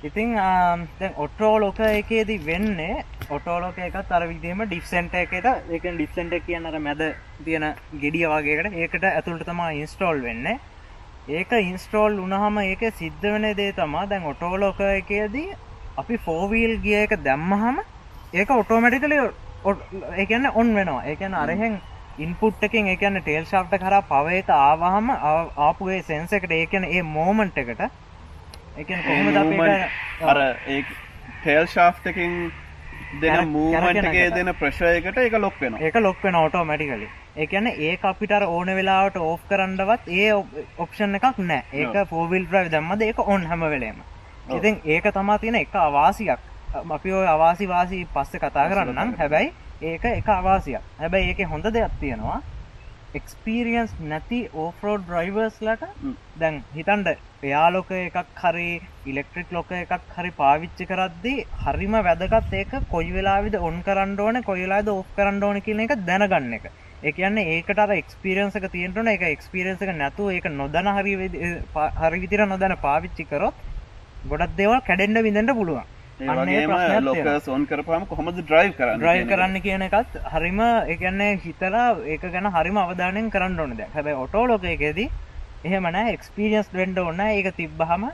ඉතින් දැන් ඔටෝ ලොක එකේදී වෙන්නේ ඔටෝ ලොක එකත් අර විදිහම ඩිප් සෙන්ටර් එකට ඒ කියන්නේ ඩිප් සෙන්ටර් කියන්නේ අර මැද තියෙන ගෙඩිය වගේ එකට ඒකට ඇතුළට තමයි ඉන්ස්ටෝල් වෙන්නේ. ඒක ඉන්ස්ටෝල් වුණාම ඒකේ සිද්ධ වෙන දේ තමයි දැන් ඔටෝ ලොක එකේදී අපි 4 wheel gear එක දැම්මහම ඒක ඔටෝමැටිකලි ඒ කියන්නේ ඔන් වෙනවා. ඒ කියන්නේ අරහෙන් ඉන්පුට් එකෙන් ඒ කියන්නේ ටේල් ෂාෆ්ට් එක කරා පවර් එක ආවහම ආපු ඒ සෙන්ස් එකට ඒ කියන්නේ ඒ මොමන්ට් එකට ඒ කියන්නේ කොහොමද අපි අර ඒ ටේල් ෂාෆ්ට් එකෙන් දෙන මූවමන්ට් එකේ දෙන ප්‍රෙෂර් එකට ඒක ලොක් වෙනවා. ඒක ලොක් වෙනවා ඔටෝමැටිකලි. ඒ කියන්නේ ඒක අපිට අර ඕන වෙලාවට ඕෆ් කරන්නවත් ඒ ඔප්ෂන් එකක් නැහැ. ඒක 4 wheel drive දැම්මද ඒක ඔන් හැම වෙලේම. ඉතින් ඒක තමයි තියෙන එක අවාසියක්. අපි ඔය අවාසි වාසි පස්සේ කතා කරන්නම්. හැබැයි ඒක එක අවාසියක්. හැබැයි ඒකේ හොඳ දෙයක් තියෙනවා. එක්ස්පීරියන්ස් නැති ඕෆ් රෝඩ් ඩ්‍රයිවර්ස්ලට දැන් හිතන්න එයා ලොක එකක් හරි ඉලෙක්ට්‍රික් ලොක එකක් හරි පාවිච්චි කරද්දී හරිම වැදගත් ඒක කොයි වෙලාවෙද ඔන් කරන්න ඕනේ කොයි වෙලාවෙද ඕෆ් කරන්න ඕනේ කියන එක දැනගන්න එක. ඒ කියන්නේ ඒකට අර එක්ස්පීරියන්ස් එක තියෙන්න ඕනේ. ඒක එක්ස්පීරියන්ස් එක නැතුව ඒක නොදැන හරි විදිහට නොදැන පාවිච්චි කරොත් ගොඩක් දේවල් කැඩෙන්න විඳෙන්න පුළුවන්. ඒ වගේම ලොකර්ස් ඔන් කරපුවාම කොහොමද ඩ්‍රයිව් කරන්නේ? ඩ්‍රයිව් කරන්න කියන එකත් හරිම ඒ කියන්නේ හිතලා ඒක ගැන හරිම අවධානයෙන් කරන්න ඕනේ දැන්. හැබැයි ඔටෝ ලොක එකේදී එහෙම නැහැ. එක්ස්පීරියන්ස් වෙන්න ඕනේ නැහැ. ඒක තිබ්බහම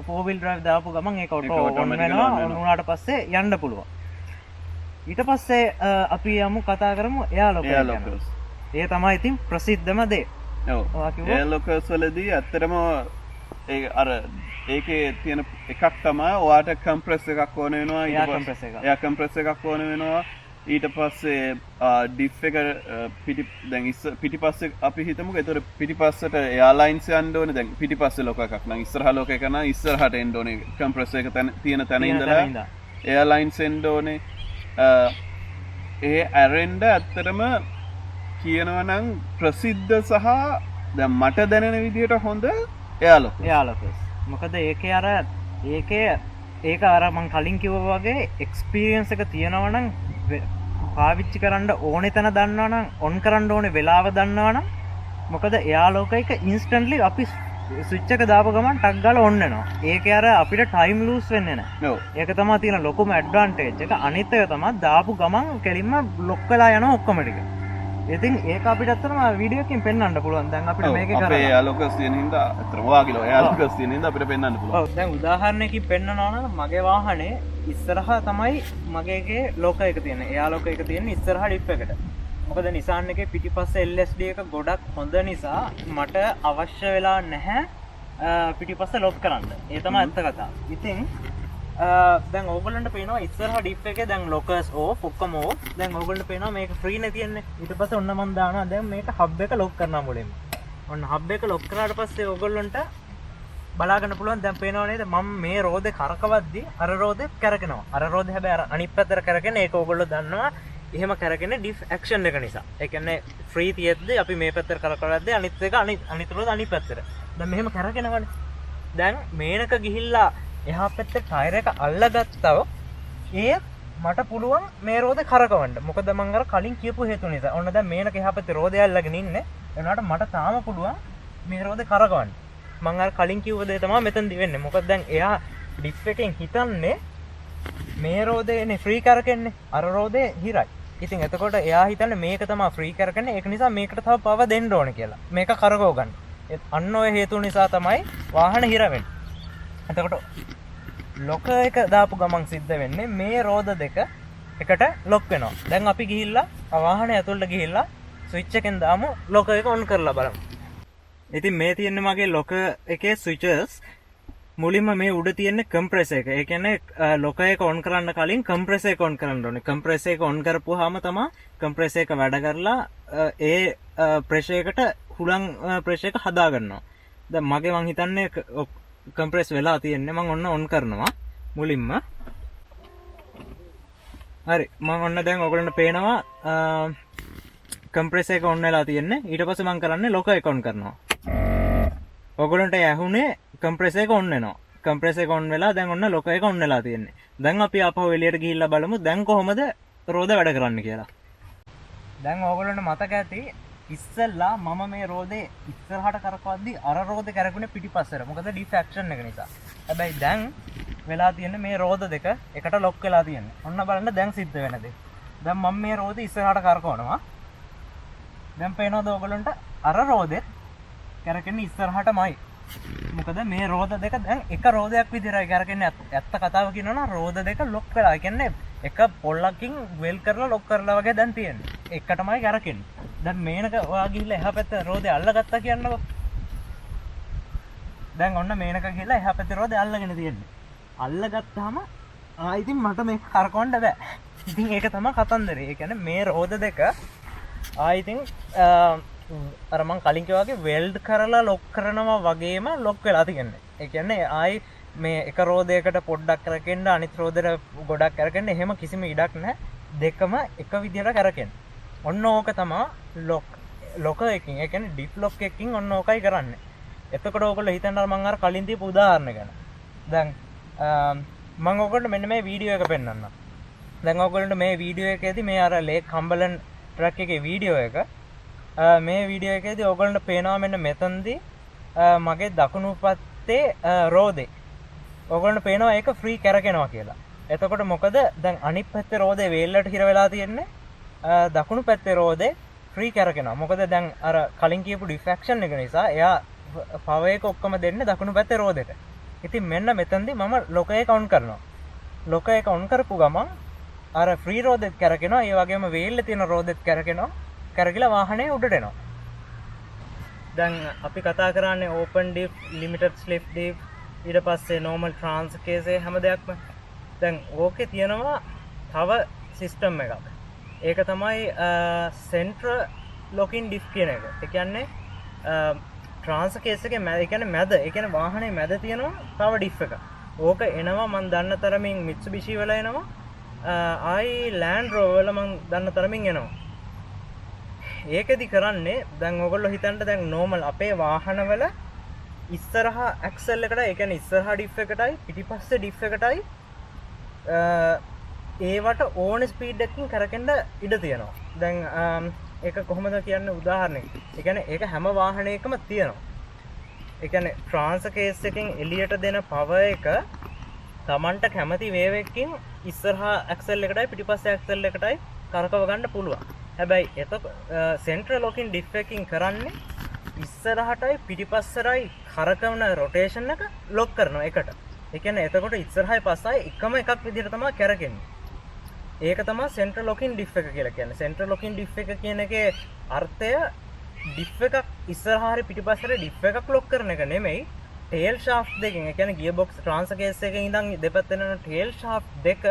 4 wheel drive දාපු ගමන් ඒක ඔටෝ ඔන් වෙනවා. ඔන් වුණාට පස්සේ යන්න පුළුවන්. ඊට පස්සේ අපි යමු කතා කරමු එයා ලොක ගැන. ඒ තමයි ඉතින් ප්‍රසිද්ධම දේ. ඔව්. එයා ලොකර්ස් වලදී ඇත්තටම ඒ අර ඒකේ තියෙන එකක් තමයි ඔයාට කම්ප්‍රෙස් එකක් ඕන වෙනවා. එයා කම්ප්‍රෙස් එකක් ඕන වෙනවා. ඊට පස්සේ ඩිෆ් එක දැන් පිටිපස්සේ අපි හිතමුකෝ ඒතර පිටිපස්සට එයාලයින්ස් යන්න ඕනේ. දැන් පිටිපස්සේ ලොක එකක් නම් ඉස්සරහා ලොක එක නම් ඉස්සරහට එන්න ඕනේ. කම්ප්‍රෙස් එක තියෙන තැන ඉඳලා එයාලයින්ස් එන්න ඕනේ. ඒ ඇරෙන්ඩ ඇත්තටම කියනවා නම් ප්‍රසිද්ධ සහ දැන් මට දැනෙන විදිහට හොඳ එයාලොකස්. මොකද ඒකේ අර ඒක අර මං කලින් කිව්වා වගේ එක්ස්පීරියන්ස් එක තියෙනවා නම් පාවිච්චි කරන්න ඕනේ තැන දන්නවා නම් ඔන් කරන්න ඕනේ වෙලාව දන්නවා නම් මොකද එයාලොක එක ඉන්ස්ටන්ට්ලි අපි ස්විච් එක දාපු ගමන් ටක් ගාලා ඔන් වෙනවා. ඒකේ අර අපිට ටයිම් ලූස් වෙන්නේ නැහැ. ඔව්. ඒක තමයි තියෙන ලොකුම ඇඩ්වාන්ටේජ් එක. අනිත් එක තමයි දාපු ගමන් කෙලින්ම ලොක් වෙලා යනවා ඔක්කොම ටික. ඉතින් ඒක අපිට අත්තරම වීඩියෝ එකකින් පෙන්වන්න පුළුවන්. දැන් අපිට මේකේ කරලා අපේ එයාලොකස් තියෙන හින්දා අත්තරම වාගිලෝ එයාලොකස් තියෙන හින්දා අපිට පෙන්වන්න පුළුවන්. ඔව්. දැන් උදාහරණයකින් පෙන්නනවා නම් මගේ වාහනේ ඉස්සරහා තමයි මගේගේ ලොක එක තියෙන්නේ. එයාලොක එක තියෙන්නේ ඉස්සරහා ඩිප් එකට. මොකද Nissan එකේ පිටිපස්සේ LSD එක ගොඩක් හොඳ නිසා මට අවශ්‍ය වෙලා නැහැ පිටිපස්ස ලොක් කරන්න. ඒ තමයි ඇත්ත කතාව. ඉතින් දැන් ඕගොල්ලන්ට පේනවා ඉස්සරහා ඩිප් එකේ දැන් ලොකර්ස් ඕෆ් ඔක්කොම ඕෆ්. දැන් ඕගොල්ලන්ට පේනවා මේක ෆ්‍රී නේ තියෙන්නේ. ඊට පස්සේ ඔන්න මම දානවා දැන් මේක හබ් එක ලොක් කරනවා මුලින්ම. ඔන්න හබ් එක ලොක් කරාට පස්සේ ඕගොල්ලන්ට බලා ගන්න පුළුවන් දැන් පේනව නේද මම මේ රෝදේ කරකවද්දි අර රෝදේ කරකිනවා. අර රෝදේ හැබැයි අර අනිත් පැත්තට කරගෙන ඒක ඕගොල්ලෝ දන්නවා. එහෙම කරගෙන ඩිෆ් ඇක්ෂන් එක නිසා. ඒ කියන්නේ ෆ්‍රී තියෙද්දි අපි මේ පැත්තට කරකවද්දි අනිත් එක අනිත් රෝද අනිත් පැත්තට. දැන් මෙහෙම කරගෙනවනේ. දැන් මේනක ගිහිල්ලා එහා පැත්තේ ටයර් එක අල්ලගත්තව ඒ මට පුළුවන් මේ රෝදේ කරකවන්න. මොකද මම අර කලින් කියපු හේතු නිසා. ඔන්න දැන් මේනක එහා පැත්තේ රෝදේ අල්ලගෙන ඉන්නේ. එනවාට මට තාම පුළුවන් මේ රෝදේ කරකවන්න. මම අර කලින් කිව්ව දේ තමයි මෙතනදි වෙන්නේ. මොකද දැන් එයා ඩිෆ් එකෙන් හිතන්නේ මේ රෝදේනේ ෆ්‍රී කරකෙන්නේ. අර රෝදේ හිරයි. ඉතින් එතකොට එයා හිතන්නේ මේක තමයි ෆ්‍රී කරකන්නේ. ඒක නිසා මේකට තව පව දෙන්න ඕනේ කියලා. මේක කරකව ගන්න. අන්න ඔය හේතු නිසා තමයි වාහන හිර වෙන්නේ. එතකොට ලොක එක දාපු ගමන් සිද්ධ වෙන්නේ මේ රෝද දෙක එකට ලොක් වෙනවා. දැන් අපි ගිහිල්ලා වාහනේ ඇතුළට ගිහිල්ලා ස්විච් එකෙන් දාමු ලොක එක ඔන් කරලා බලමු. ඉතින් මේ තියෙන්නේ මගේ ලොක එකේ ස්විචර්ස්. මුලින්ම මේ උඩ තියෙන්නේ කම්ප්‍රෙසර් එක. ඒ කියන්නේ ලොකර් එක ඔන් කරන්න කලින් කම්ප්‍රෙසර් එක ඔන් කරන්න ඕනේ. කම්ප්‍රෙසර් එක ඔන් කරපුවාම තමයි කම්ප්‍රෙසර් එක වැඩ කරලා ඒ ප්‍රෙෂර් එකට හුලං ප්‍රෙෂර් එක හදා ගන්නවා. දැන් මගේ මං හිතන්නේ කම්ප්‍රෙස් වෙලා තියෙන්නේ. මං ඔන්න ඔන් කරනවා මුලින්ම. හරි මං ඔන්න දැන් ඔයගොල්ලන්ට පේනවා කම්ප්‍රෙසර් එක ඔන් වෙලා තියෙන්නේ. ඊට පස්සේ මං කරන්නේ ලොකර් එක ඔන් කරනවා. ඔයගොල්ලන්ට ඇහුනේ කම්ප්‍රෙසර් එක ඔන් වෙනවා. කම්ප්‍රෙසර් එක ඔන් වෙලා දැන් ඔන්න ලොකර් එක ඔන් වෙලා තියෙන්නේ. දැන් අපි ආපහු එළියට ගිහිල්ලා බලමු දැන් කොහොමද රෝද වැඩ කරන්නේ කියලා. දැන් ඕගොල්ලන්ට මතක ඇති ඉස්සෙල්ලා මම මේ රෝදේ ඉස්සරහට කරකවද්දි අර රෝදේ කරකුනේ පිටිපස්සට. මොකද ඩිෆ්‍රැක්ෂන් එක නිසා. හැබැයි දැන් වෙලා තියෙන්නේ මේ රෝද දෙක එකට ලොක් වෙලා තියෙන්නේ. ඔන්න බලන්න දැන් සිද්ධ වෙන දේ. දැන් මම මේ රෝදේ ඉස්සරහට කරකවනවා. දැන් පේනවද ඕගොල්ලන්ට අර රෝදෙත් කරකෙන්නේ ඉස්සරහටමයි. මොකද මේ රෝද දෙක දැන් එක රෝදයක් විදිහටයි කරකෙන්නේ. ඇත්ත කතාව කියනවා නම් රෝද දෙක ලොක් වෙලා. කියන්නේ එක පොල්ලකින් වෙල් කරලා ලොක් කරලා වගේ දැන් තියෙන්නේ. එකටමයි කරකෙන්නේ. දැන් මේනක ඔයා ගිහිල්ලා එහා පැත්ත රෝදේ අල්ලගත්තා කියන්නකො. දැන් ඔන්න මේනක ගිහිල්ලා එහා පැත්තේ රෝදේ අල්ලගෙන තියෙන්නේ. අල්ලගත්තාම ඉතින් මට මේක කරකවන්න බෑ. ඉතින් ඒක තමයි කතන්දරේ. ඒ කියන්නේ මේ රෝද දෙක ඉතින් අර මං කලින් කිව්වා වගේ වෙල්ඩ් කරලා ලොක් කරනවා වගේම ලොක් වෙලා තියෙන්නේ. ඒ කියන්නේ ආයි මේ එක රෝදයකට පොඩ්ඩක් කරකෙන්න අනිත් රෝදෙට ගොඩක් කරකෙන්න එහෙම කිසිම ඉඩක් නැහැ. දෙකම එක විදිහට කරකෙන්න. ඔන්න ඕක තමයි ලොකර් එකකින්. ඒ කියන්නේ ඩිප් ලොක් එකකින් ඔන්න ඕකයි කරන්නේ. එතකොට ඕගොල්ලෝ හිතන්න මම අර කලින් දීපු උදාහරණ ගැන. දැන් මම ඕගොල්ලන්ට මෙන්න මේ වීඩියෝ එක පෙන්නන්නම්. දැන් ඕගොල්ලන්ට මේ වීඩියෝ එකේදී මේ අර ලේක් හම්බලන් ට්‍රක් එකේ වීඩියෝ එක මේ වීඩියෝ එකේදී ඕගොල්ලන්ට පේනවා මෙන්න මෙතනදී මගේ දකුණු පැත්තේ රෝදේ. ඕගොල්ලන්ට පේනවා ඒක ෆ්‍රී කරකිනවා කියලා. එතකොට මොකද දැන් අනිත් පැත්තේ රෝදේ වේල්ලට හිර වෙලා තියෙන්නේ. දකුණු පැත්තේ රෝදේ ෆ්‍රී කරකිනවා. මොකද දැන් අර කලින් කියපු ඩිෆ්‍රැක්ෂන් එක නිසා එයා පවර් එක ඔක්කොම දෙන්නේ දකුණු පැත්තේ රෝදෙට. ඉතින් මෙන්න මෙතනදී මම ලොකර් එක ඔන් කරනවා. ලොකර් එක ඔන් කරපු ගමන් අර ෆ්‍රී රෝදෙත් කරකිනවා. ඒ වගේම වේල්ලේ තියෙන රෝදෙත් කරකිනවා. කරගිලා වාහනේ උඩට එනවා. දැන් අපි කතා කරන්නේ open dip, limited slip dip, ඊට පස්සේ නෝමල් ට්‍රාන්ස් කේසේ හැම දෙයක්ම. දැන් ඕකේ තියෙනවා තව සිස්ටම් එකක්. ඒක තමයි සෙන්ට්‍රල් ලොකින් ඩිප් කියන එක. ඒ කියන්නේ ට්‍රාන්ස් කේස් එකේ මැද, ඒ කියන්නේ මැද, ඒ කියන්නේ වාහනේ මැද තියෙනවා තව ඩිප් එක. ඕක එනවා මම දන්න තරමින් මිත්සුබිෂි වල එනවා. ආයි ලෑන්ඩ් රෝවර් වල මම දන්න තරමින් එනවා. ඒකෙදි කරන්නේ දැන් ඔයගොල්ලෝ හිතන්න දැන් නෝමල් අපේ වාහනවල ඉස්සරහා ඇක්සල් එකටයි, ඒ කියන්නේ ඉස්සරහා ඩිෆ් එකටයි පිටිපස්සේ ඩිෆ් එකටයි ඒවට ඕන ස්පීඩ් එකකින් කරකෙන්න ඉඩ තියෙනවා. දැන් ඒක කොහොමද කියන්නේ උදාහරණයක්. ඒ කියන්නේ ඒක හැම වාහනයකම තියෙනවා. ඒ කියන්නේ ට්‍රාන්ස් කේස් එකෙන් එළියට දෙන පවර් එක Tamanට කැමති වේව් එකකින් ඉස්සරහා ඇක්සල් එකටයි පිටිපස්සේ ඇක්සල් එකටයි කරකව ගන්න පුළුවන්. හැබැයි එතකොට සෙන්ට්‍රල් ලොකින් ඩිෆ් එකකින් කරන්නේ ඉස්සරහටයි පිටිපස්සටයි කරකවන රොටේෂන් එක ලොක් කරනවා එකට. ඒ කියන්නේ එතකොට ඉස්සරහයි පස්සයි එකම එකක් විදිහට තමයි කරකෙන්නේ. ඒක තමයි සෙන්ට්‍රල් ලොකින් ඩිෆ් එක කියලා කියන්නේ. සෙන්ට්‍රල් ලොකින් ඩිෆ් එක කියන එකේ අර්ථය ඩිෆ් එකක් ඉස්සරහා හරි පිටිපස්සට ඩිෆ් එකක් ලොක් කරන එක නෙමෙයි. ටේල් ෂාෆ්ට් දෙකෙන්, ඒ කියන්නේ ගියර් බොක්ස් ට්‍රාන්ස් කේස් එකෙන් ඉඳන් දෙපැත්තෙන් යන ටේල් ෂාෆ්ට් දෙක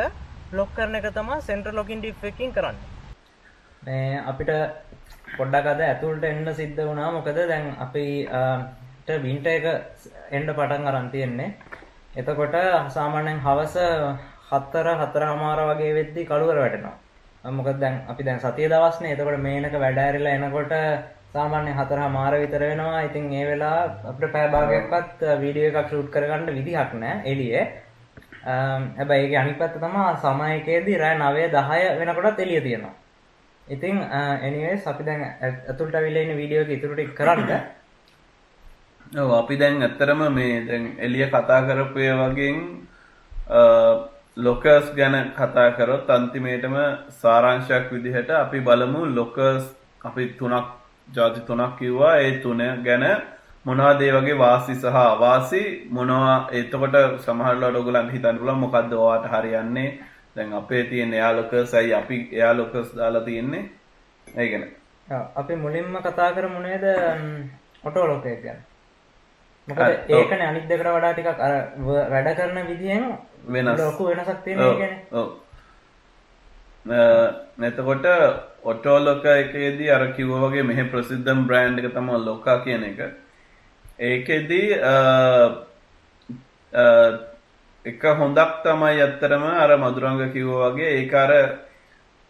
ලොක් කරන එක තමයි සෙන්ට්‍රල් ලොකින් ඩිෆ් එකකින් කරන්නේ. මේ අපිට පොඩ්ඩක් අද ඇතුළට එන්න සිද්ධ වුණා. මොකද දැන් අපිට වින්ටර් එක එන්න පටන් අරන් තියෙන්නේ. එතකොට සාමාන්‍යයෙන් හවස 4:00 වගේ වෙද්දි කළුවර වැටෙනවා. මොකද දැන් අපි දැන් සතිය දවස්නේ. එතකොට මේනක වැඩ ඇරිලා එනකොට සාමාන්‍යයෙන් 4:00 විතර වෙනවා. ඉතින් ඒ වෙලාව අපිට පැය භාගයක්වත් වීඩියෝ එකක් ෂූට් කරගන්න විදිහක් නැහැ එළියේ. හැබැයි ඒකේ අනිත් පැත්ත තමයි සමයකේදී රෑ 9:10 වෙනකොටත් එළිය තියෙනවා. ඉතින් anyways අපි දැන් අතුල්ට අවිලා ඉන්න වීඩියෝ එක ඉතුරු ටික කරන්න. ඔව් අපි දැන් ඇත්තටම මේ දැන් එළිය කතා කරපු ඒ වගේ ලොකර්ස් ගැන කතා කරොත් අන්තිමේටම සාරාංශයක් විදිහට අපි බලමු ලොකර්ස් අපි ජාති තුනක් කිව්වා. ඒ තුන ගැන මොනවද ඒ වගේ වාසි සහ අවාසි මොනවා. එතකොට සමහරවිට ඔයගොල්ලන්ට හිතන්න පුළුවන් මොකද්ද ඔයාට හරියන්නේ. දැන් අපේ තියෙන එයා ලොකර්ස් අයි අපි එයා ලොකර්ස් දාලා තියෙන්නේ. ඒ ගැන. අපි මුලින්ම කතා කරමු නේද ඔටෝ ලොක් එක ගැන. මොකද ඒකනේ අනිත් දෙකට වඩා ටිකක් අර වැඩ කරන විදිහෙන් වෙනස් ලොකු වෙනසක් තියෙනවා ඒ කියන්නේ. ඔව්. එතකොට ඔටෝ ලොකා එකේදී අර කිව්වා වගේ මෙහි ප්‍රසිද්ධම බ්‍රෑන්ඩ් එක තමයි ලොකා කියන එක. ඒකෙදී එක හොඳක් තමයි ඇත්තටම අර මధుරංග කිව්වා වගේ ඒක අර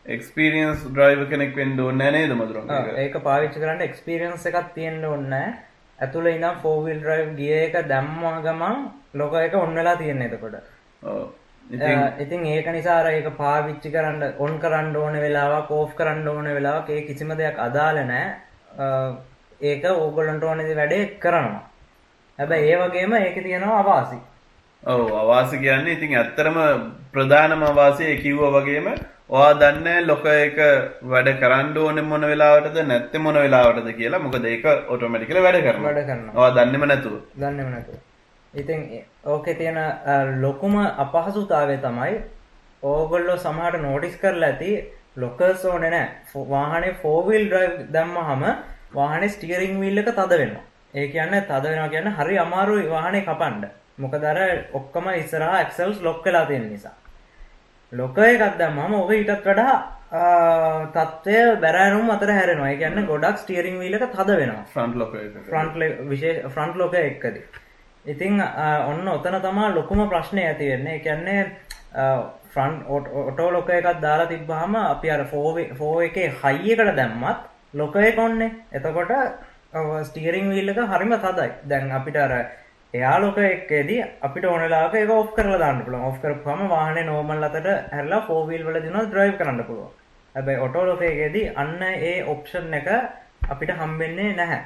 එක්ස්පීරියන්ස් ඩ්‍රයිවර් කෙනෙක් වෙන්න ඕනේ නේද මధుරංග? ඒක පාවිච්චි කරන්න එක්ස්පීරියන්ස් එකක් තියෙන්න ඕනේ නැහැ. ඇතුළේ ඉඳන් 4 wheel drive ගියර් එක දැම්මම ගමන් ලොකෝ එක ඔන් වෙලා තියෙන්නේ එතකොට. ඔව්. ඉතින් ඒක නිසා අර ඒක පාවිච්චි කරන්න ඔන් කරන්න ඕන වෙලාවක් ඕෆ් කරන්න ඕන වෙලාවක් ඒ කිසිම දෙයක් අදාළ නැහැ. ඒක ඕගොල්ලන්ට ඕනේ වැඩේ කරනවා. හැබැයි ඒ වගේම ඒකේ තියෙනවා අවාසි. ඔව් අවාසි කියන්නේ ඉතින් ඇත්තටම ප්‍රධානම අවාසිය ඒ කිව්වා වගේම ඔයා දන්නේ ලොකෝ එක වැඩ කරන්න ඕනේ මොන වෙලාවටද නැත්te මොන වෙලාවටද කියලා. මොකද ඒක ඔටෝමැටිකලි වැඩ කරනවා. ඔයා දන්නේම නැතුව. ඉතින් ඕකේ තියෙන ලොකුම අපහසුතාවය තමයි ඕගොල්ලෝ සමහරට නෝටිස් කරලා ඇති ලොකර්ස් ඕනේ නැහැ. වාහනේ 4 wheel drive දැම්මහම වාහනේ ස්ටියරින් වීල් එක තද වෙනවා. ඒ කියන්නේ තද වෙනවා කියන්නේ හරි අමාරුයි වාහනේ කපන්න. මොකද අර ඔක්කොම ඉස්සරහා ඇක්සල්ස් ලොක් වෙලා තියෙන නිසා. ලොකර් එකක් දැම්මම ඔක ඊටත් වඩා තත්ත්වය බැරෑරුම් අතර හැරෙනවා. ඒ කියන්නේ ගොඩක් ස්ටියරින් වීල් එක තද වෙනවා. ෆ්‍රන්ට් ලොකර් එක. Front locker එකකදී. ඉතින් ඔන්න ඔතන තමයි ලොකුම ප්‍රශ්නේ ඇති වෙන්නේ. ඒ කියන්නේ ෆ්‍රන්ට් ඔටෝ ලොකර් එකක් දාලා තිබ්බහම අපි අර 4 එකේ හයි එකට දැම්මත් ලොකර් එක ඔන්නේ. එතකොට ස්ටියරින් වීල් එක හරිම තදයි. දැන් අපිට අර එයා ලොකර් එකේදී අපිට ඕන වෙලාවක ඒක ඔෆ් කරලා දාන්න පුළුවන්. ඔෆ් කරපුවම වාහනේ නෝමල් අතට හැරලා 4 wheel වල දිනවා ඩ්‍රයිව් කරන්න පුළුවන්. හැබැයි ඔටෝ ලොකර් එකේදී අන්න ඒ ඔප්ෂන් එක අපිට හම්බෙන්නේ නැහැ.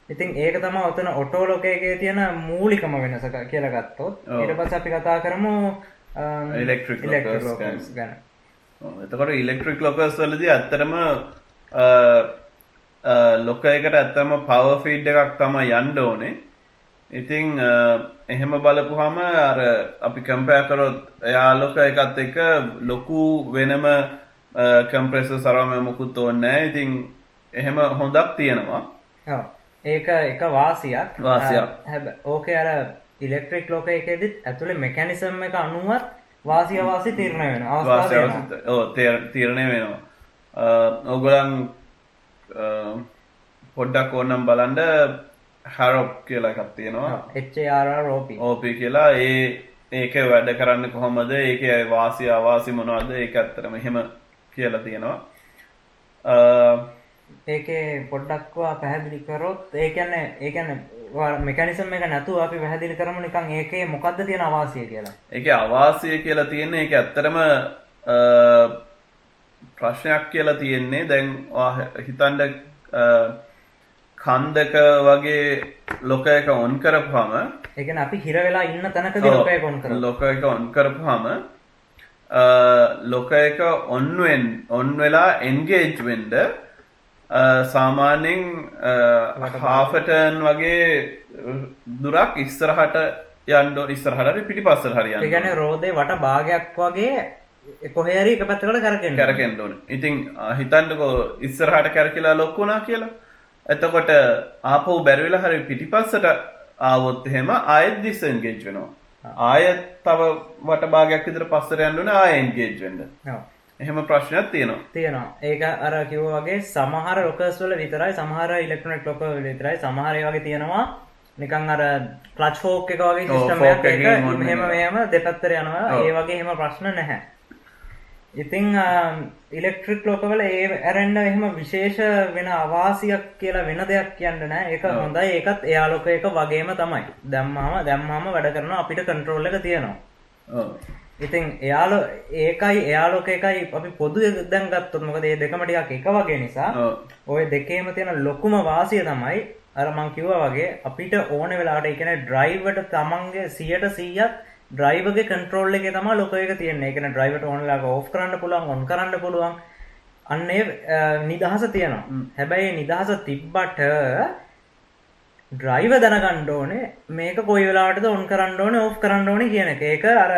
ඉතින් ඒක තමයි ඔතන ඔටෝ ලොකර් එකේ තියෙන මූලිකම වෙනස කියලා ගත්තොත්. ඊට පස්සේ අපි කතා කරමු ඉලෙක්ට්‍රික් ලොකර්ස් ගැන. එතකොට ඉලෙක්ට්‍රික් ලොකර්ස් වලදී ඇත්තටම ලොකර් එකට ඇත්තම පවර් ෆීඩ් එකක් තමයි යන්න ඕනේ. ඉතින් එහෙම බලපුහම අර අපි කම්පෙයාර් කරොත් එයා ලොකර් එකත් එක්ක ලොකු වෙනම කම්ප්‍රෙසර් සරම මොකුත් ඕනේ නැහැ. ඉතින් එහෙම හොඳක් තියෙනවා. ඔව්. ඒක එක වාසියක්. හැබැයි ඕකේ අර ඉලෙක්ට්‍රික් ලොකර් එකේදීත් ඇතුලේ මෙකැනිසම් එක අනුවත් වාසිය වාසි තීරණය වෙනවා. ඔව් තීරණය වෙනවා. ඕගොල්ලන් පොඩ්ඩක් ඕනම් බලන්න හරොප් කියලා එකක් තියෙනවා. HARROP කියලා ඒක වැඩ කරන්න කොහොමද? ඒකේ වාසිය අවාසි මොනවද? ඒක ඇත්තටම එහෙම කියලා තියෙනවා. ඒකේ පොඩ්ඩක් පැහැදිලි කරොත් ඒ කියන්නේ මෙකැනිසම් එක නැතුව අපි පැහැදිලි කරමු නිකන් ඒකේ මොකද්ද තියෙන අවාසිය කියලා. ඒකේ අවාසිය කියලා තියෙන්නේ ඒක ඇත්තටම ප්‍රශ්නයක් කියලා තියෙන්නේ. දැන් හිතන්න කන්දක වගේ ලොකර් එක ඔන් කරපුවම ඒ කියන්නේ අපි හිර වෙලා ඉන්න තැනකදී ලොකර් එක ඔන් කරනවා. ලොකර් එක ඔන් කරපුවම ලොකර් එක ඔන් වෙලා එන්ගේජ් වෙන්න සාමාන්‍යයෙන් half a turn වගේ දුරක් ඉස්සරහට යන්න ඉස්සරහට පිටිපස්සට හරි යන්න. ඒ කියන්නේ රෝදේ වට භාගයක් වගේ කොහේ හරි එක පැත්තකට කරකෙන්න ඕනේ. ඉතින් හිතන්නකෝ ඉස්සරහට කරකිලා ලොක් වුණා කියලා. එතකොට ආපහු බැරි වෙලා හරි පිටිපස්සට ආවොත් එහෙම ආයෙත් ඩිස්එන්ගේජ් වෙනවා. ආයෙත් තව වට භාගයක් විතර පස්සට යන්න ඕනේ ආයෙ එන්ගේජ් වෙන්න. එහෙම ප්‍රශ්නයක් තියෙනවා. ඒක අර කිව්වා වගේ සමහර ලොකර්ස් වල විතරයි, සමහර ඉලෙක්ට්‍රොනික ලොකර් වල විතරයි, සමහර ඒ වගේ තියෙනවා නිකන් අර ක්ලච් ෆෝක් එක වගේ සිස්ටම් එකක් එක මෙහෙම දෙපැත්තට යනවා. ඒ වගේ එහෙම ප්‍රශ්න නැහැ. ඉතින් ඉලෙක්ට්‍රික් ලොකර් වල ඒ ඇරෙන්න එහෙම විශේෂ වෙන අවාසියක් කියලා වෙන දෙයක් කියන්න නෑ. ඒක හොඳයි. ඒකත් එයා ලොකර් එක වගේම තමයි. දැම්මම වැඩ කරනවා. අපිට කන්ට්‍රෝල් එක තියෙනවා. ඉතින් එයා ලොකර් එකයි අපි පොදු දැන් ගත්තොත් මොකද මේ දෙකම ටිකක් එක වගේ නිසා ওই දෙකේම තියෙන ලොකුම වාසිය තමයි අර මං කිව්වා වගේ අපිට ඕන වෙලාවට ඒ කියන්නේ ඩ්‍රයිවර්ට තමන්ගේ 100% ඩ්‍රයිවර්ගේ කන්ට්‍රෝල් එකේ තමයි ලොකර් එක තියෙන්නේ. ඒ කියන්නේ ඩ්‍රයිවර්ට ඕන වෙලාවක ඕෆ් කරන්න පුළුවන්, ඔන් කරන්න පුළුවන්. අන්න ඒ නිදහස තියෙනවා. හැබැයි නිදහස තිබ්බට ඩ්‍රයිවර් දැනගන්න ඕනේ මේක කොයි වෙලාවටද ඔන් කරන්න ඕනේ, ඕෆ් කරන්න ඕනේ කියන එක. ඒක අර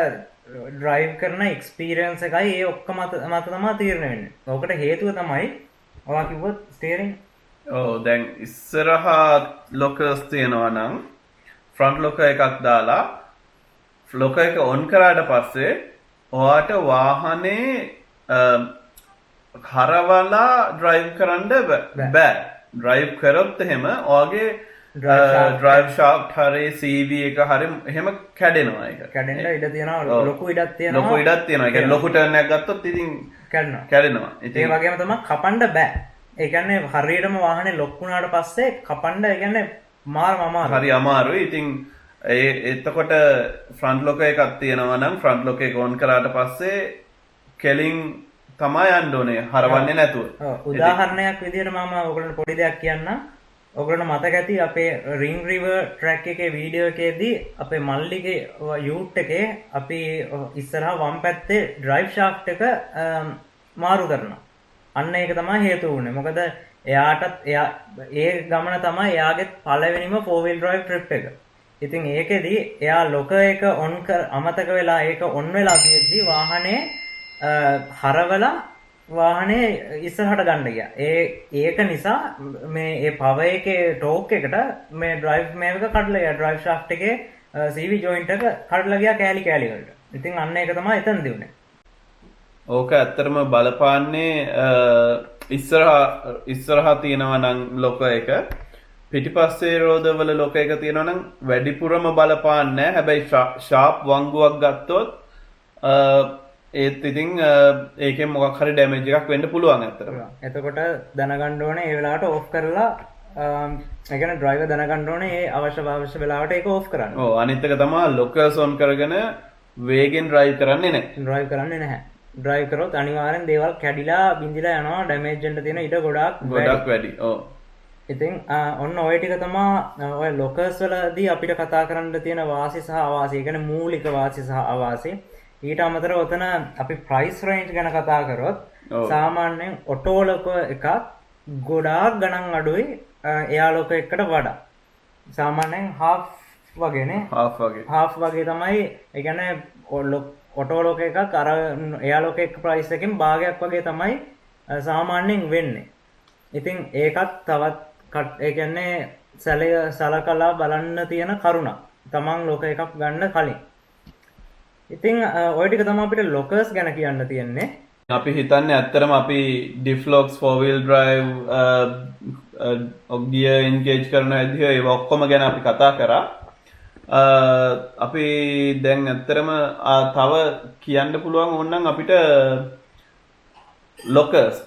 ඩ්‍රයිව් කරන එක්ස්පීරියන්ස් එකයි ඒ ඔක්කොම මත තමයි තීරණය වෙන්නේ. ඕකට හේතුව තමයි ඔයා කිව්වොත් ස්ටියරින් ඔව් දැන් ඉස්සරහා ලොකර්ස් තියෙනවා නම් ෆ්‍රන්ට් ලොකර් එකක් දාලා ලොකර් එක ඔන් කරාට පස්සේ ඔයාට වාහනේ හරවලා ඩ්‍රයිව් කරන්න බෑ. ඩ්‍රයිව් කරොත් එහෙම ඔයාගේ ඩ්‍රයිව් ෂාෆ්ට් හරි CV එක හරි එහෙම කැඩෙනවා ඒක. කැඩෙන්න ඉඩ තියෙනවා ලොකු ඉඩක් තියෙනවා. ලොකු ඉඩක් තියෙනවා. ඒ කියන්නේ ලොකු ටර්න් එකක් ගත්තොත් ඉතින් කැඩෙනවා. ඒ වගේම තමයි කපන්න බෑ. ඒ කියන්නේ හරියටම වාහනේ ලොක් වුණාට පස්සේ කපන්න ඒ කියන්නේ මාරම අමාරුයි. හරි අමාරුයි. ඉතින් එතකොට ෆ්‍රන්ට් ලොකර් එකක් තියෙනවා නම් ෆ්‍රන්ට් ලොකර් එක ඔන් කරාට පස්සේ කෙලින් තමයි යන්න ඕනේ හරවන්නේ නැතුව. උදාහරණයක් විදිහට මම ඔයගොල්ලන්ට පොඩි දෙයක් කියන්නම්. ඔයගොල්ලන්ට මතක ඇති අපේ රින් රිවර් ට්‍රැක් එකේ වීඩියෝ එකේදී අපේ මල්ලිගේ යූට් එකේ අපි ඉස්සරහා වම් පැත්තේ ඩ්‍රයිව් ෂාෆ්ට් එක මාරු කරනවා. අන්න ඒක තමයි හේතුව වුනේ. මොකද එයාටත් ඒ ගමන තමයි එයාගේ පළවෙනිම 4 wheel drive trip එක. ඉතින් ඒකෙදී එයා ලොකර් එක අමතක වෙලා ඒක ඔන් වෙලා තියෙද්දි වාහනේ හරවලා වාහනේ ඉස්සරහට ගන්න ගියා. ඒක නිසා මේ ඒ පවර් එකේ ටෝක් එකට මේ ඩ්‍රයිව් මේක කඩලා ගියා. ඩ්‍රයිව් ෂාෆ්ට් එකේ CV ජොයින්ට් එක කඩලා ගියා කෑලි වලට. ඉතින් අන්න ඒක තමයි එතනදී උනේ. ඕක ඇත්තටම බලපාන්නේ ඉස්සරහා තියෙනවා නම් ලොකර් එක පිටිපස්සේ රෝදවල ලොකර් එක තියෙනවා නම් වැඩිපුරම බලපාන්නේ නැහැ. හැබැයි ෂාප් වංගුවක් ගත්තොත් ඒත් ඉතින් ඒකෙන් මොකක් හරි ඩැමේජ් එකක් වෙන්න පුළුවන් ඇත්තටම. එතකොට දැනගන්න ඕනේ ඒ වෙලාවට ඕෆ් කරලා ඒ කියන්නේ ඩ්‍රයිවර් දැනගන්න ඕනේ ඒ අවශ්‍ය වෙලාවට ඒක ඕෆ් කරන්න. ඔව් අනිත් එක තමයි ලොකර්ස් ඔන් කරගෙන වේගෙන් ඩ්‍රයිව් කරන්නේ නැහැ. ඩ්‍රයිව් කරන්නේ නැහැ. ඩ්‍රයිව් කරොත් අනිවාර්යෙන් දේවල් කැඩිලා බිඳිලා යනවා ඩැමේජ් වෙන්න තියෙන ඉඩ ගොඩක් වැඩි. ඔව්. ඉතින් ඔන්න ඔය ටික තමයි ඔය ලොකර්ස් වලදී අපිට කතා කරන්න තියෙන වාසි සහ අවාසි. ඒ කියන්නේ මූලික වාසි සහ අවාසි. ඊට අමතරව ඔතන අපි ප්‍රයිස් රේන්ජ් ගැන කතා කරොත් සාමාන්‍යයෙන් ඔටෝ ලොකර් එකක් ගොඩාක් ගණන් අඩුයි එයා ලොකර් එකකට වඩා. සාමාන්‍යයෙන් half වගේනේ. half වගේ තමයි. ඒ කියන්නේ ඔටෝ ලොකර් එකක් අර එයා ලොකර් එක ප්‍රයිස් එකෙන් භාගයක් වගේ තමයි සාමාන්‍යයෙන් වෙන්නේ. ඉතින් ඒකත් තවත් ඒ කියන්නේ සලකලා බලන්න තියෙන කරුණක්. තමන් ලොකර් එකක් ගන්න කලින්. ඉතින් ඔය ටික තමයි අපිට ලොකර්ස් ගැන කියන්න තියෙන්නේ. අපි හිතන්නේ ඇත්තටම අපි ඩිෆ්ලොක්ස් 4 wheel drive gear engage කරන විදිහ ඒව ඔක්කොම ගැන අපි කතා කරා. අපි දැන් ඇත්තටම තව කියන්න පුළුවන් ඕනනම් අපිට ලොකර්ස්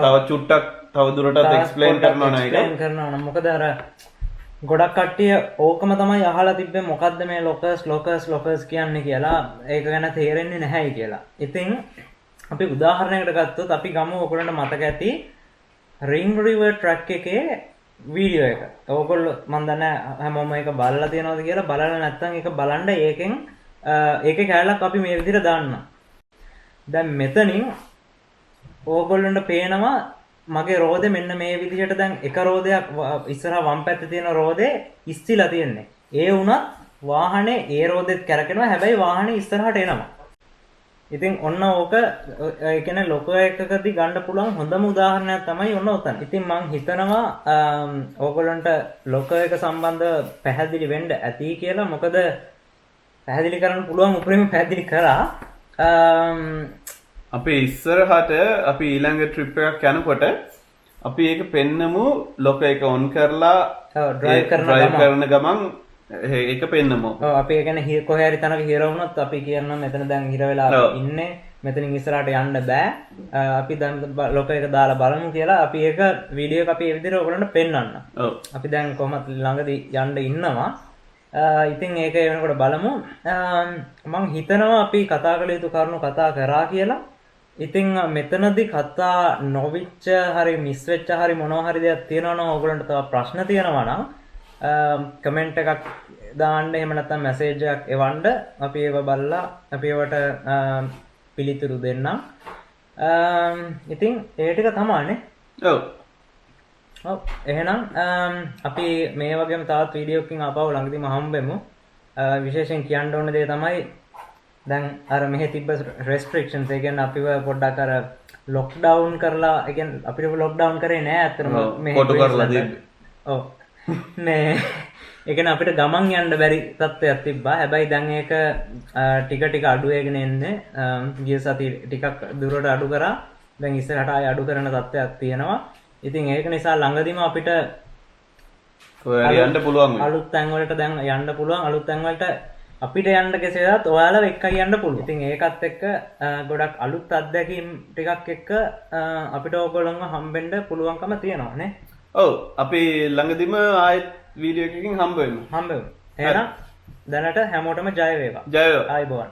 තව චුට්ටක් තව දුරටත් එක්ස්ප්ලেইন කරනවා නේද? එක්ස්ප්ලেইন කරනවා නම් මොකද අර ගොඩක් කට්ටිය ඕකම තමයි අහලා තිබ්බේ මොකද්ද මේ ලොකර්ස් කියන්නේ කියලා. ඒක ගැන තේරෙන්නේ නැහැයි කියලා. ඉතින් අපි උදාහරණයකට ගත්තොත් අපි ගමු ඔයගොල්ලන්ට මතක ඇති රින් රිවර් ට්‍රැක් එකේ වීඩියෝ එක. ඔයගොල්ලෝ මන් දන්නේ හැමෝම ඒක බලලා තියෙනවද කියලා. බලලා නැත්නම් ඒක බලන්න ඒකෙන් ඒකේ කැලලක් අපි මේ විදිහට දාන්න. දැන් මෙතනින් ඕගොල්ලන්ට පේනවා මගේ රෝදේ මෙන්න මේ විදිහට දැන් එක රෝදයක් ඉස්සරහා වම් පැත්තේ තියෙන රෝදේ ඉස්සිලා තියෙන්නේ. ඒ වුණත් වාහනේ ඒ රෝදෙත් කැරකෙනවා. හැබැයි වාහනේ ඉස්සරහට එනවා. ඉතින් ඔන්න ඕක ඒ කියන්නේ ලොකර් එකකදී ගන්න පුළුවන් හොඳම උදාහරණයක් තමයි ඔන්න ඔතන. ඉතින් මම හිතනවා ඕගොල්ලන්ට ලොකර් එක සම්බන්ධ පැහැදිලි වෙන්න ඇති කියලා. මොකද පැහැදිලි කරන්න පුළුවන් උපරිම පැහැදිලි කරා. අපි ඉස්සරහට අපි ඊළඟ ට්‍රිප් එකක් යනකොට අපි ඒක පෙන්නමු ලොකර් එක ඔන් කරලා ඩ්‍රයිව් කරන ගමන් ඒක පෙන්නමු. ඔව් අපි ඒ කියන්නේ කොහේ හරි තැනක හිර වුණොත් අපි කියනවා මෙතන දැන් හිර වෙලා ඉන්නේ. මෙතනින් ඉස්සරහට යන්න බෑ. අපි දැන් ලොකර් එක දාලා බලමු කියලා අපි ඒක වීඩියෝ එක අපි ඒ විදිහට ඔයගොල්ලන්ට පෙන්වන්න. ඔව්. අපි දැන් කොහොමද ළඟදී යන්න ඉන්නවා. ඉතින් ඒක වෙනකොට බලමු. මම හිතනවා අපි කතා කළ යුතු කරුණු කතා කරා කියලා. ඉතින් මෙතනදී කතා නොවිච්ච හරි මිස් වෙච්ච හරි මොනවා හරි දෙයක් තියෙනවා නම් ඕගොල්ලන්ට තව ප්‍රශ්න තියෙනවා නම් කමෙන්ට් එකක් දාන්න එහෙම නැත්නම් මැසේජ් එකක් එවන්න අපි ඒව බලලා අපි ඒවට පිළිතුරු දෙන්නම්. ඉතින් ඒ ටික තමයිනේ. ඔව්. ඔව් එහෙනම් අපි මේ වගේම තවත් වීඩියෝ එකකින් ආපහු ළඟදීම හම්බෙමු. විශේෂයෙන් කියන්න ඕන දේ තමයි දැන් අර මෙහෙ තිබ්බ රෙස්ට්‍රික්ෂන්ස් ඒ කියන්නේ අපිව පොඩ්ඩක් අර ලොක්ඩවුන් කරලා ඒ කියන්නේ අපිට ලොක්ඩවුන් කරේ නෑ අත්‍තරම මෙහෙ කොටු කරලා තිබ්බේ. ඔව් මේ ඒ කියන්නේ අපිට ගමන් යන්න බැරි තත්ත්වයක් තිබ්බා. හැබැයි දැන් ඒක ටික ටික අඩු වෙගෙන එන්නේ. ගිය සති ටිකක් දුරට අඩු කරා. දැන් ඉස්සරහට ආය අඩු කරන තත්ත්වයක් තියෙනවා. ඉතින් ඒක නිසා ළඟදිම අපිට යන්න පුළුවන් වෙයි. අලුත් තැන් වලට දැන් යන්න පුළුවන්. අලුත් තැන් වලට අපිට යන්න කෙසේවත් ඔයාලව එක්කයි යන්න පුළුවන්. ඉතින් ඒකත් එක්ක ගොඩක් අලුත් අත්දැකීම් ටිකක් එක්ක අපිට ඕගොල්ලන්ව හම්බෙන්න පුළුවන්කම තියෙනවා නේ. ඔව් අපි ළඟදිම ආයෙත් වීඩියෝ එකකින් හම්බ වෙමු. එහෙනම් දැනට හැමෝටම ජය වේවා. ජය වේවා. ආයුබෝවන්.